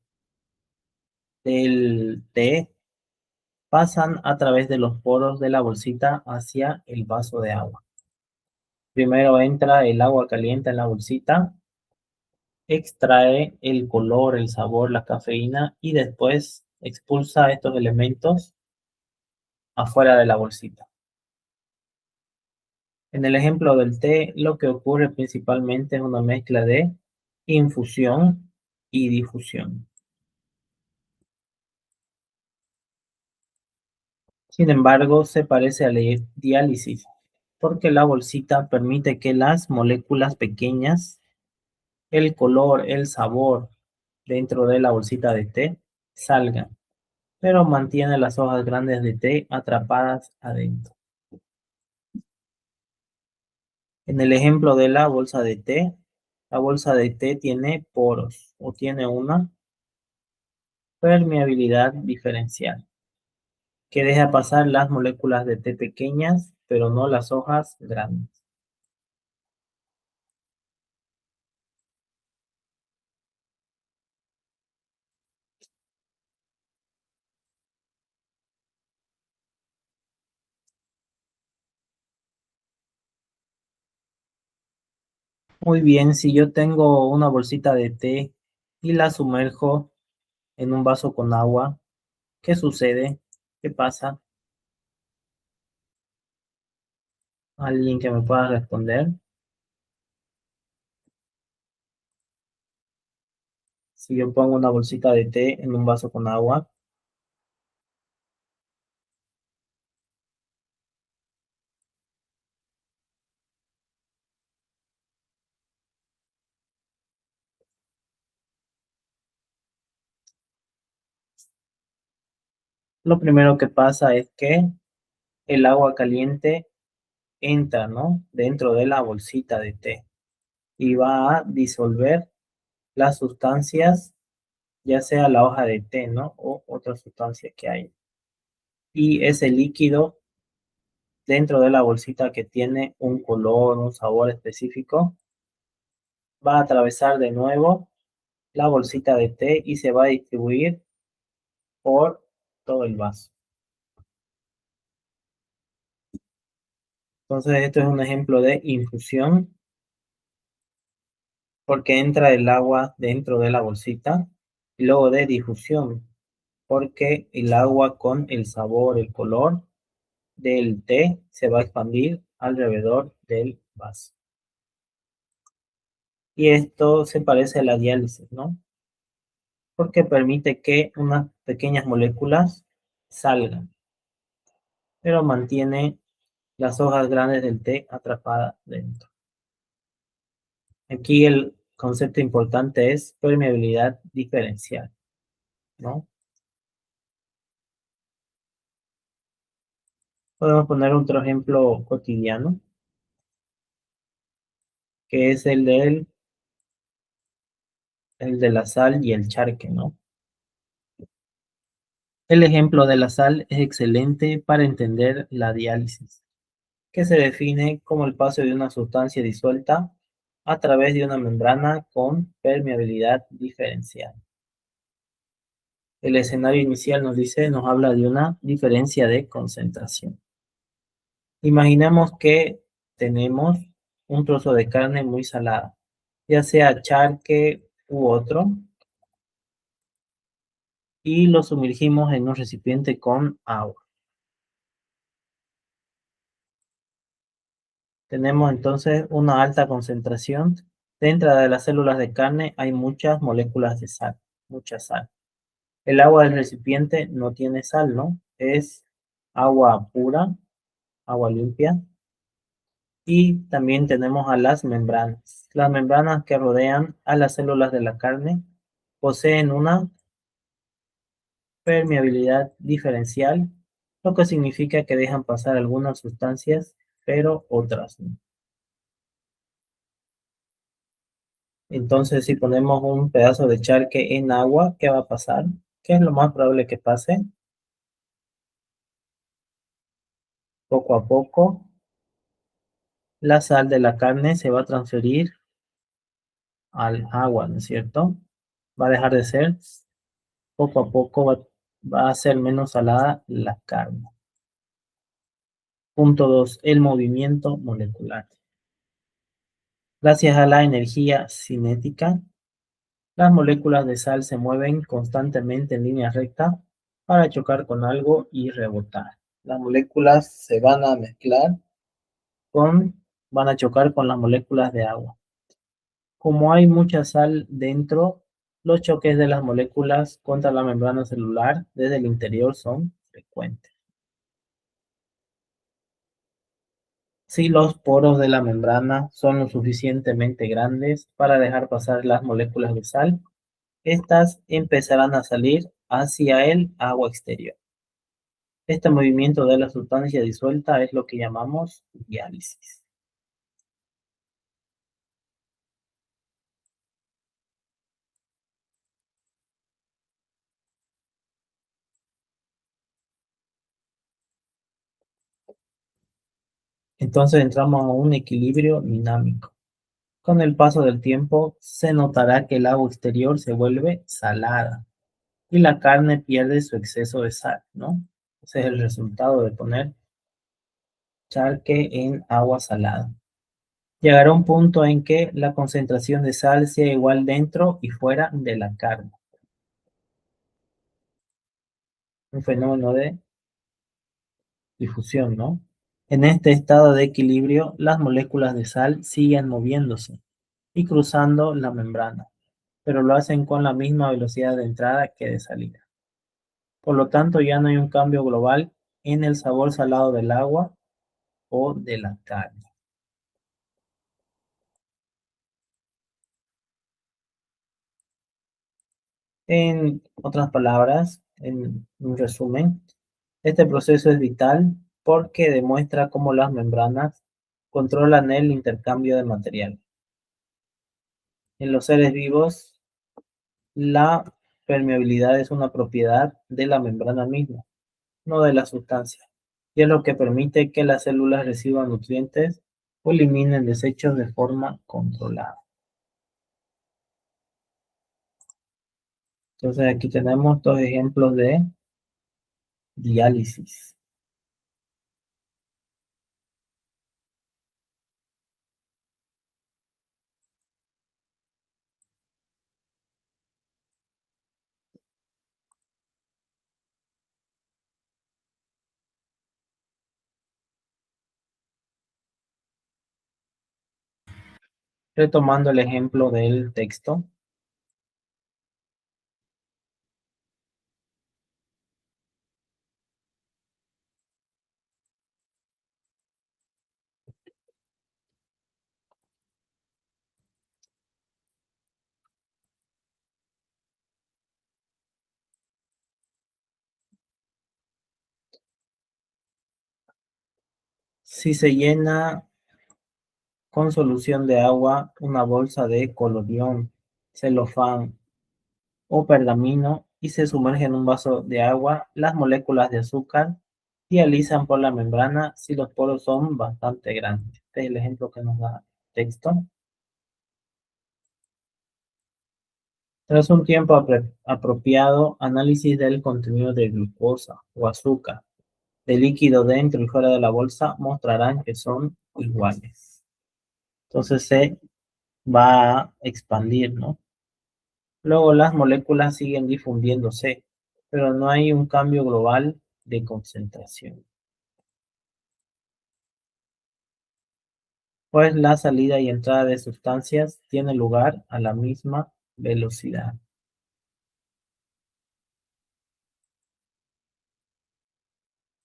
Speaker 1: del té, pasan a través de los poros de la bolsita hacia el vaso de agua. Primero entra el agua caliente en la bolsita, extrae el color, el sabor, la cafeína y después expulsa estos elementos afuera de la bolsita. En el ejemplo del té, lo que ocurre principalmente es una mezcla de infusión y difusión. Sin embargo, se parece a la diálisis, porque la bolsita permite que las moléculas pequeñas, el color, el sabor dentro de la bolsita de té salgan, pero mantiene las hojas grandes de té atrapadas adentro. En el ejemplo de la bolsa de té, la bolsa de té tiene poros o tiene una permeabilidad diferencial que deja pasar las moléculas de té pequeñas, pero no las hojas grandes. Muy bien, si yo tengo una bolsita de té y la sumerjo en un vaso con agua, ¿qué sucede? ¿Qué pasa? ¿Alguien que me pueda responder? Si yo pongo una bolsita de té en un vaso con agua, lo primero que pasa es que el agua caliente entra, ¿no? Dentro de la bolsita de té y va a disolver las sustancias, ya sea la hoja de té, ¿no? O otra sustancia que hay. Y ese líquido dentro de la bolsita que tiene un color, un sabor específico, va a atravesar de nuevo la bolsita de té y se va a distribuir por todo el vaso. Entonces, esto es un ejemplo de infusión porque entra el agua dentro de la bolsita y luego de difusión porque el agua con el sabor, el color del té se va a expandir alrededor del vaso. Y esto se parece a la diálisis, ¿no? Porque permite que unas pequeñas moléculas salgan, pero mantiene las hojas grandes del té atrapadas dentro. Aquí el concepto importante es permeabilidad diferencial, ¿no? Podemos poner otro ejemplo cotidiano, que es el de la sal y el charque, ¿no? El ejemplo de la sal es excelente para entender la diálisis, que se define como el paso de una sustancia disuelta a través de una membrana con permeabilidad diferencial. El escenario inicial nos habla de una diferencia de concentración. Imaginemos que tenemos un trozo de carne muy salada, ya sea charque u otro, y lo sumergimos en un recipiente con agua. Tenemos entonces una alta concentración. Dentro de las células de carne hay muchas moléculas de sal, mucha sal. El agua del recipiente no tiene sal, ¿no? Es agua pura, agua limpia. Y también tenemos a las membranas. Las membranas que rodean a las células de la carne poseen una permeabilidad diferencial, lo que significa que dejan pasar algunas sustancias, pero otras no. Entonces, si ponemos un pedazo de charque en agua, ¿qué va a pasar? ¿Qué es lo más probable que pase? Poco a poco, la sal de la carne se va a transferir al agua, ¿no es cierto? Va a dejar de ser, poco a poco va a ser menos salada la carne. Punto 2. El movimiento molecular. Gracias a la energía cinética, las moléculas de sal se mueven constantemente en línea recta para chocar con algo y rebotar. Las moléculas se van a mezclar van a chocar con las moléculas de agua. Como hay mucha sal dentro, los choques de las moléculas contra la membrana celular desde el interior son frecuentes. Si los poros de la membrana son lo suficientemente grandes para dejar pasar las moléculas de sal, estas empezarán a salir hacia el agua exterior. Este movimiento de la sustancia disuelta es lo que llamamos diálisis. Entonces entramos a un equilibrio dinámico. Con el paso del tiempo se notará que el agua exterior se vuelve salada y la carne pierde su exceso de sal, ¿no? Ese es el resultado de poner charque en agua salada. Llegará un punto en que la concentración de sal sea igual dentro y fuera de la carne. Un fenómeno de difusión, ¿no? En este estado de equilibrio, las moléculas de sal siguen moviéndose y cruzando la membrana, pero lo hacen con la misma velocidad de entrada que de salida. Por lo tanto, ya no hay un cambio global en el sabor salado del agua o de la carne. En otras palabras, en un resumen, este proceso es vital porque demuestra cómo las membranas controlan el intercambio de material. En los seres vivos, la permeabilidad es una propiedad de la membrana misma, no de la sustancia, y es lo que permite que las células reciban nutrientes o eliminen desechos de forma controlada. Entonces aquí tenemos dos ejemplos de diálisis. Retomando el ejemplo del texto, si se llena con solución de agua una bolsa de colodión, celofán o pergamino y se sumerge en un vaso de agua, las moléculas de azúcar dializan por la membrana si los poros son bastante grandes. Este es el ejemplo que nos da el texto. Tras un tiempo apropiado, análisis del contenido de glucosa o azúcar de líquido dentro y fuera de la bolsa mostrarán que son iguales. Entonces se va a expandir, ¿no? Luego las moléculas siguen difundiéndose, pero no hay un cambio global de concentración. pues la salida y entrada de sustancias tiene lugar a la misma velocidad.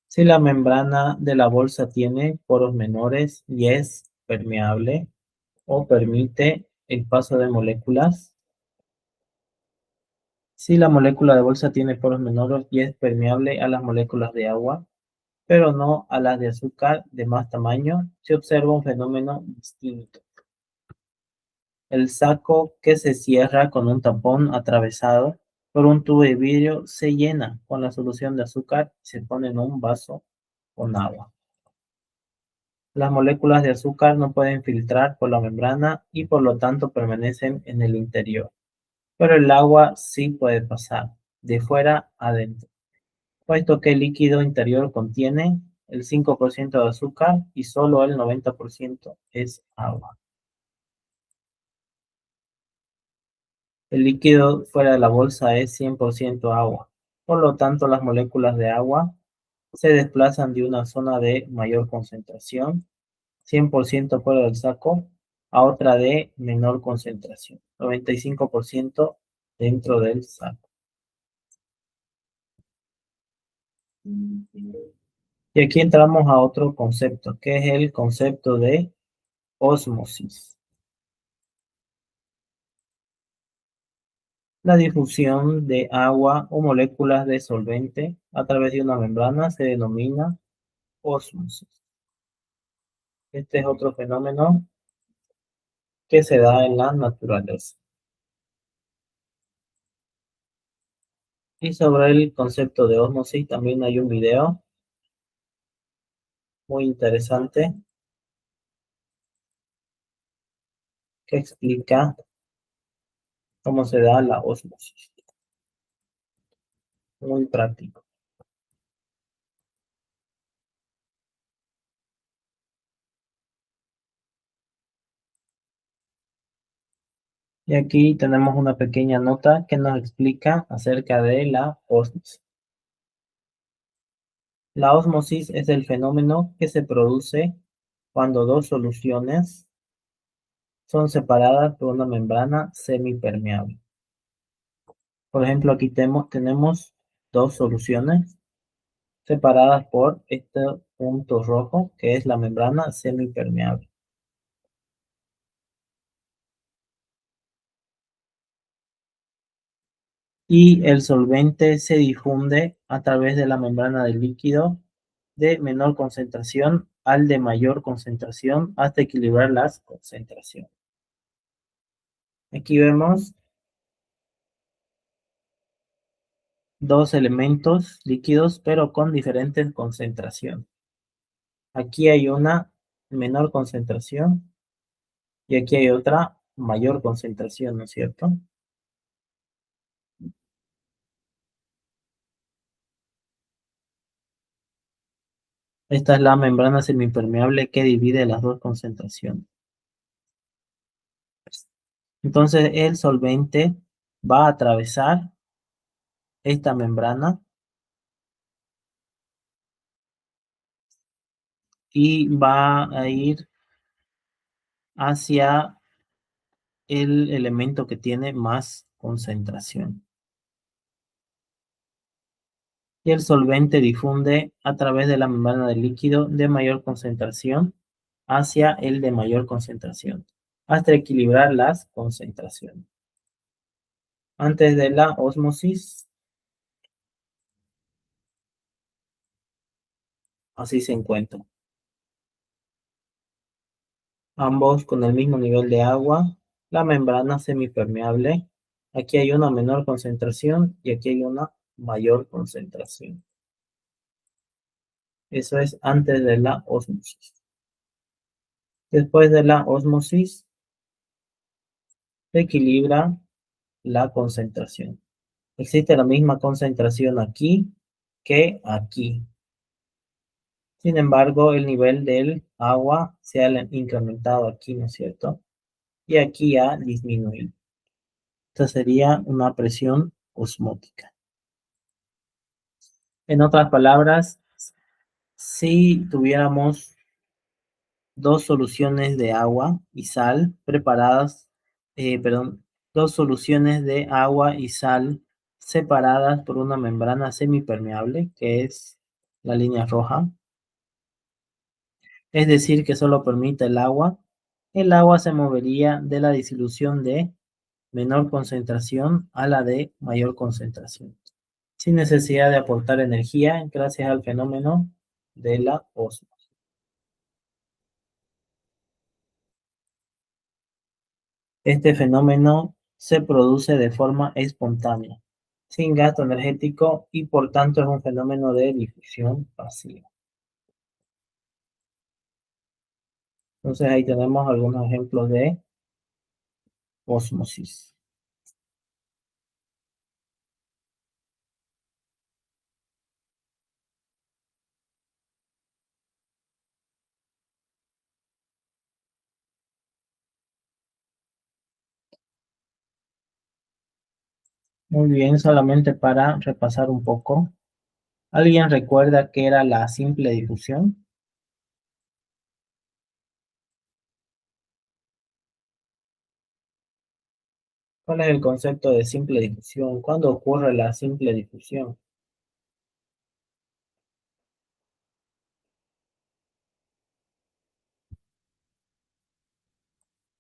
Speaker 1: Si la membrana de la bolsa tiene poros menores y es permeable o permite el paso de moléculas. Si la molécula de bolsa tiene poros menores y es permeable a las moléculas de agua, pero no a las de azúcar de más tamaño, se observa un fenómeno distinto. El saco que se cierra con un tapón atravesado por un tubo de vidrio se llena con la solución de azúcar y se pone en un vaso con agua. Las moléculas de azúcar no pueden filtrar por la membrana y por lo tanto permanecen en el interior, pero el agua sí puede pasar de fuera a adentro, puesto que el líquido interior contiene el 5% de azúcar y solo el 90% es agua. El líquido fuera de la bolsa es 100% agua, por lo tanto las moléculas de agua se desplazan de una zona de mayor concentración, 100% fuera del saco, a otra de menor concentración, 95% dentro del saco. Y aquí entramos a otro concepto, que es el concepto de ósmosis. La difusión de agua o moléculas de solvente a través de una membrana se denomina ósmosis. Este es otro fenómeno que se da en la naturaleza. Y sobre el concepto de ósmosis también hay un video muy interesante que explica cómo se da la ósmosis. Muy práctico. Y aquí tenemos una pequeña nota que nos explica acerca de la ósmosis. La ósmosis es el fenómeno que se produce cuando dos soluciones son separadas por una membrana semipermeable. Por ejemplo, aquí tenemos dos soluciones separadas por este punto rojo, que es la membrana semipermeable. Y el solvente se difunde a través de la membrana del líquido de menor concentración al de mayor concentración hasta equilibrar las concentraciones. Aquí vemos dos elementos líquidos, pero con diferentes concentraciones. Aquí hay una menor concentración y aquí hay otra mayor concentración, ¿no es cierto? Esta es la membrana semipermeable que divide las dos concentraciones. Entonces el solvente va a atravesar esta membrana y va a ir hacia el elemento que tiene más concentración. Y el solvente difunde a través de la membrana del líquido de mayor concentración hacia el de mayor concentración, hasta equilibrar las concentraciones. Antes de la ósmosis, así se encuentran. Ambos con el mismo nivel de agua, la membrana semipermeable. Aquí hay una menor concentración y aquí hay una mayor concentración. Eso es antes de la ósmosis. Después de la ósmosis, se equilibra la concentración. Existe la misma concentración aquí que aquí. Sin embargo, el nivel del agua se ha incrementado aquí, ¿no es cierto? Y aquí ha disminuido. Esta sería una presión osmótica. En otras palabras, si tuviéramos dos soluciones de agua y sal preparadas, dos soluciones de agua y sal separadas por una membrana semipermeable, que es la línea roja, es decir, que solo permite el agua se movería de la disolución de menor concentración a la de mayor concentración, sin necesidad de aportar energía gracias al fenómeno de la ósmosis. Este fenómeno se produce de forma espontánea, sin gasto energético y por tanto es un fenómeno de difusión pasiva. Entonces ahí tenemos algunos ejemplos de ósmosis. Muy bien, solamente para repasar un poco. ¿Alguien recuerda qué era la simple difusión? ¿Cuál es el concepto de simple difusión? ¿Cuándo ocurre la simple difusión?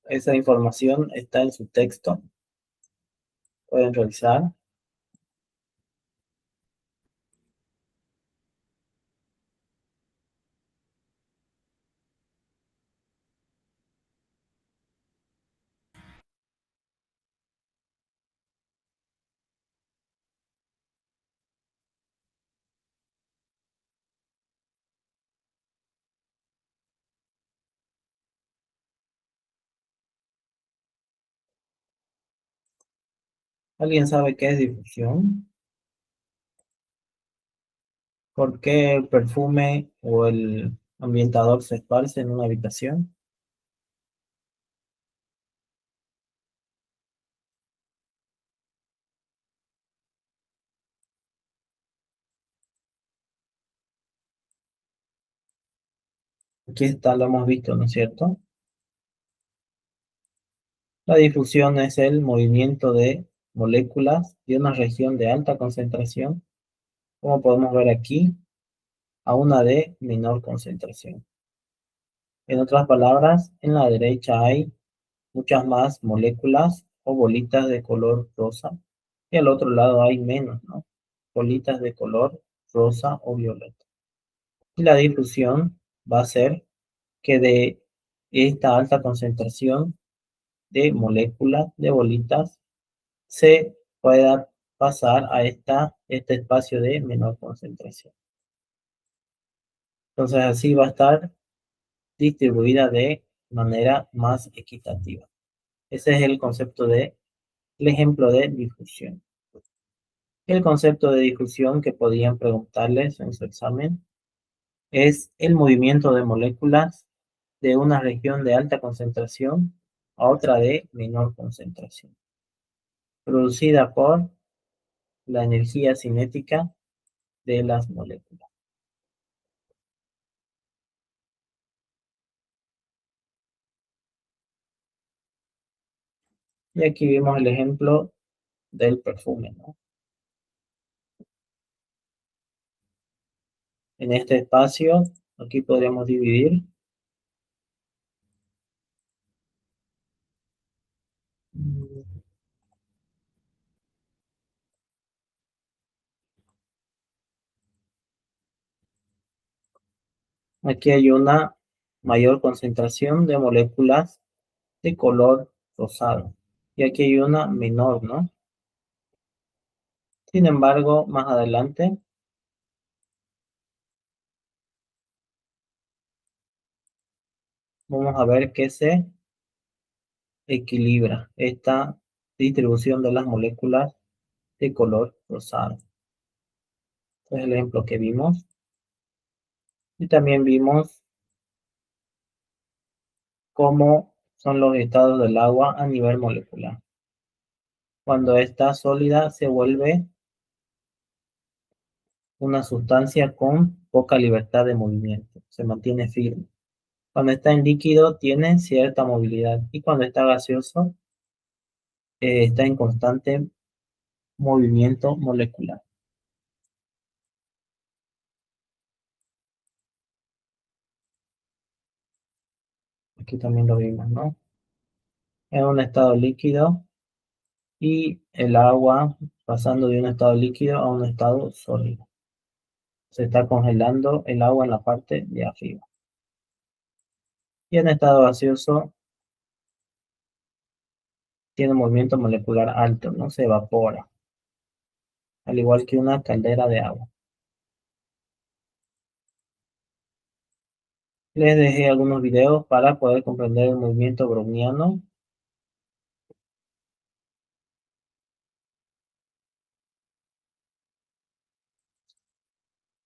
Speaker 1: Esa información está en su texto. Pueden revisar. ¿Alguien sabe qué es difusión? ¿Por qué el perfume o el ambientador se esparce en una habitación? Aquí está, lo hemos visto, ¿no es cierto? La difusión es el movimiento de moléculas de una región de alta concentración, como podemos ver aquí, a una de menor concentración. En otras palabras, en la derecha hay muchas más moléculas o bolitas de color rosa y al otro lado hay menos, ¿no? Bolitas de color rosa o violeta. Y la difusión va a ser que de esta alta concentración de moléculas, de bolitas, se pueda pasar a este espacio de menor concentración. Entonces así va a estar distribuida de manera más equitativa. Ese es el ejemplo de difusión. El concepto de difusión que podían preguntarles en su examen es el movimiento de moléculas de una región de alta concentración a otra de menor concentración, producida por la energía cinética de las moléculas. Y aquí vimos el ejemplo del perfume, ¿no? En este espacio, aquí podríamos dividir. Aquí hay una mayor concentración de moléculas de color rosado. Y aquí hay una menor, ¿no? Sin embargo, más adelante vamos a ver que se equilibra esta distribución de las moléculas de color rosado. Este es el ejemplo que vimos. Y también vimos cómo son los estados del agua a nivel molecular. Cuando está sólida se vuelve una sustancia con poca libertad de movimiento, se mantiene firme. Cuando está en líquido tiene cierta movilidad y cuando está gaseoso está en constante movimiento molecular. Aquí también lo vimos, ¿no? En un estado líquido y el agua pasando de un estado líquido a un estado sólido. Se está congelando el agua en la parte de arriba. Y en estado gaseoso tiene movimiento molecular alto, no se evapora, al igual que una caldera de agua. Les dejé algunos videos para poder comprender el movimiento browniano.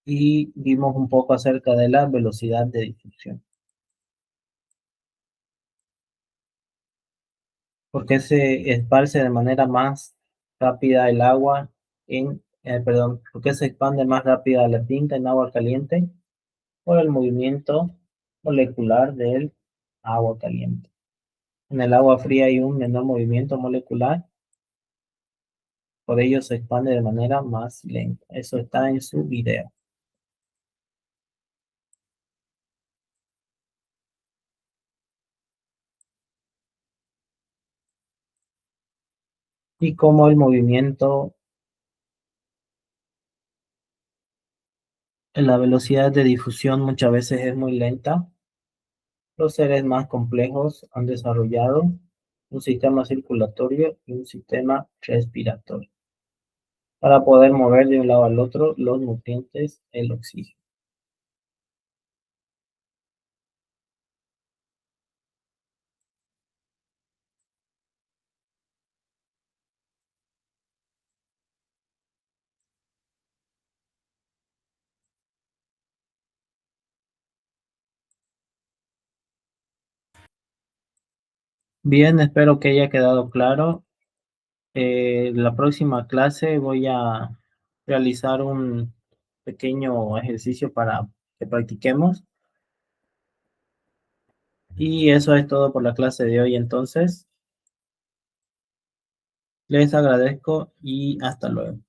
Speaker 1: Y vimos un poco acerca de la velocidad de difusión. Porque se esparce de manera más rápida el agua porque se expande más rápida la tinta en agua caliente por el movimiento molecular del agua caliente. En el agua fría hay un menor movimiento molecular, por ello se expande de manera más lenta. Eso está en su video. Y como el movimiento, la velocidad de difusión muchas veces es muy lenta, los seres más complejos han desarrollado un sistema circulatorio y un sistema respiratorio para poder mover de un lado al otro los nutrientes, el oxígeno. Bien, espero que haya quedado claro. La próxima clase voy a realizar un pequeño ejercicio para que practiquemos. Y eso es todo por la clase de hoy. Entonces, les agradezco y hasta luego.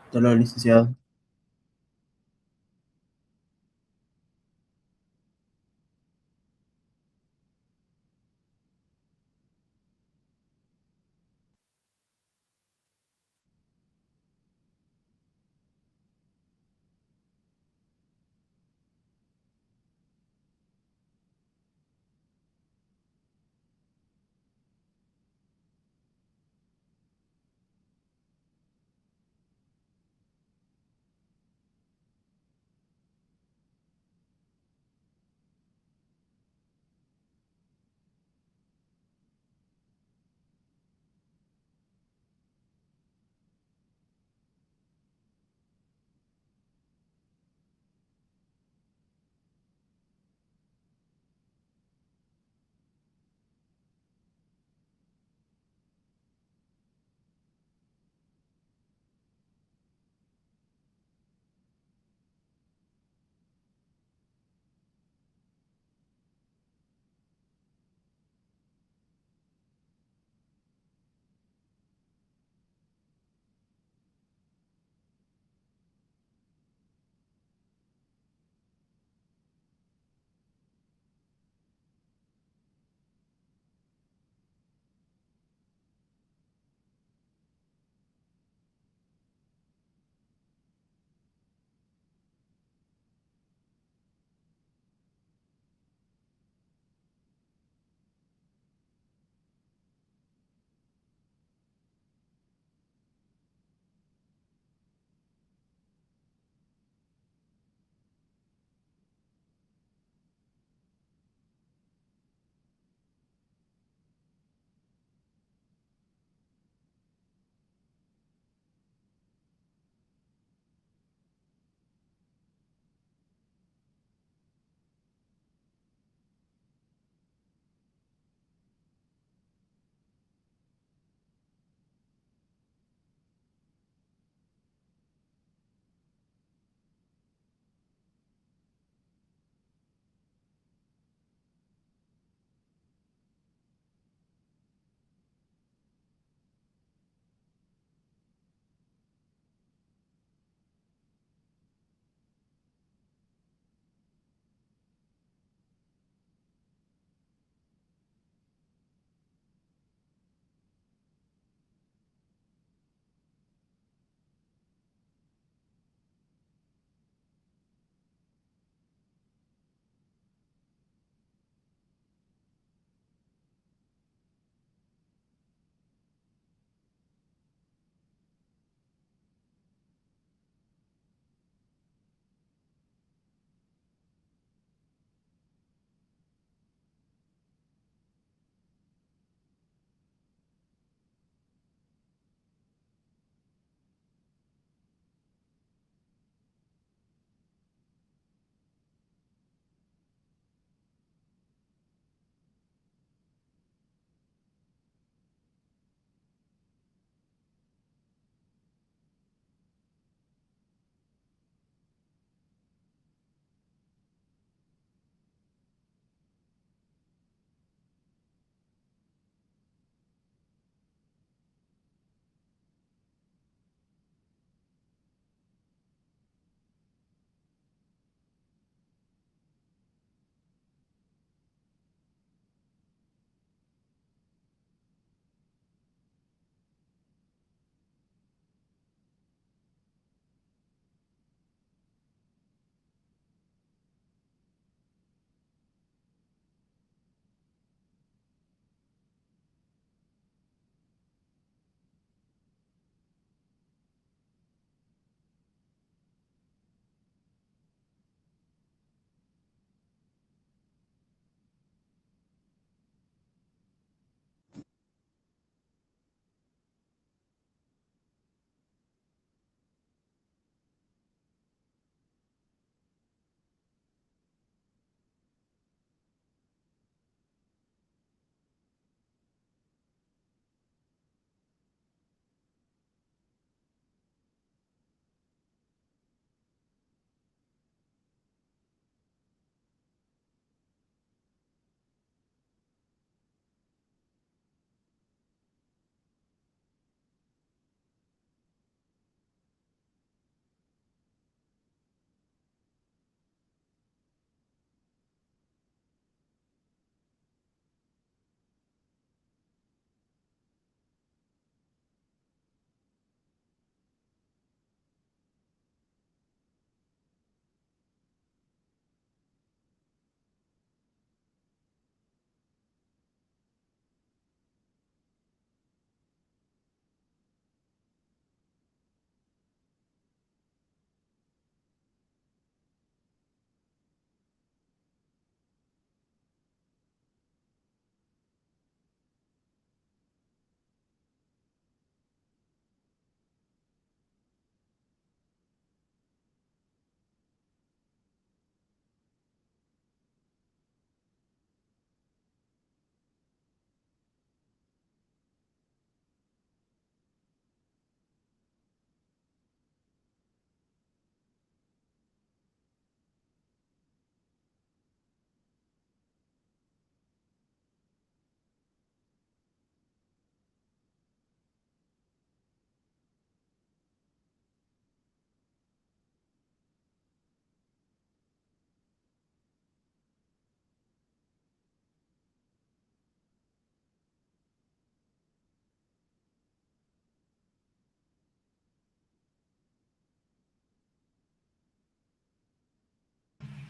Speaker 1: Hasta luego, licenciado.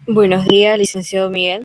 Speaker 3: Buenos días, licenciado Miguel.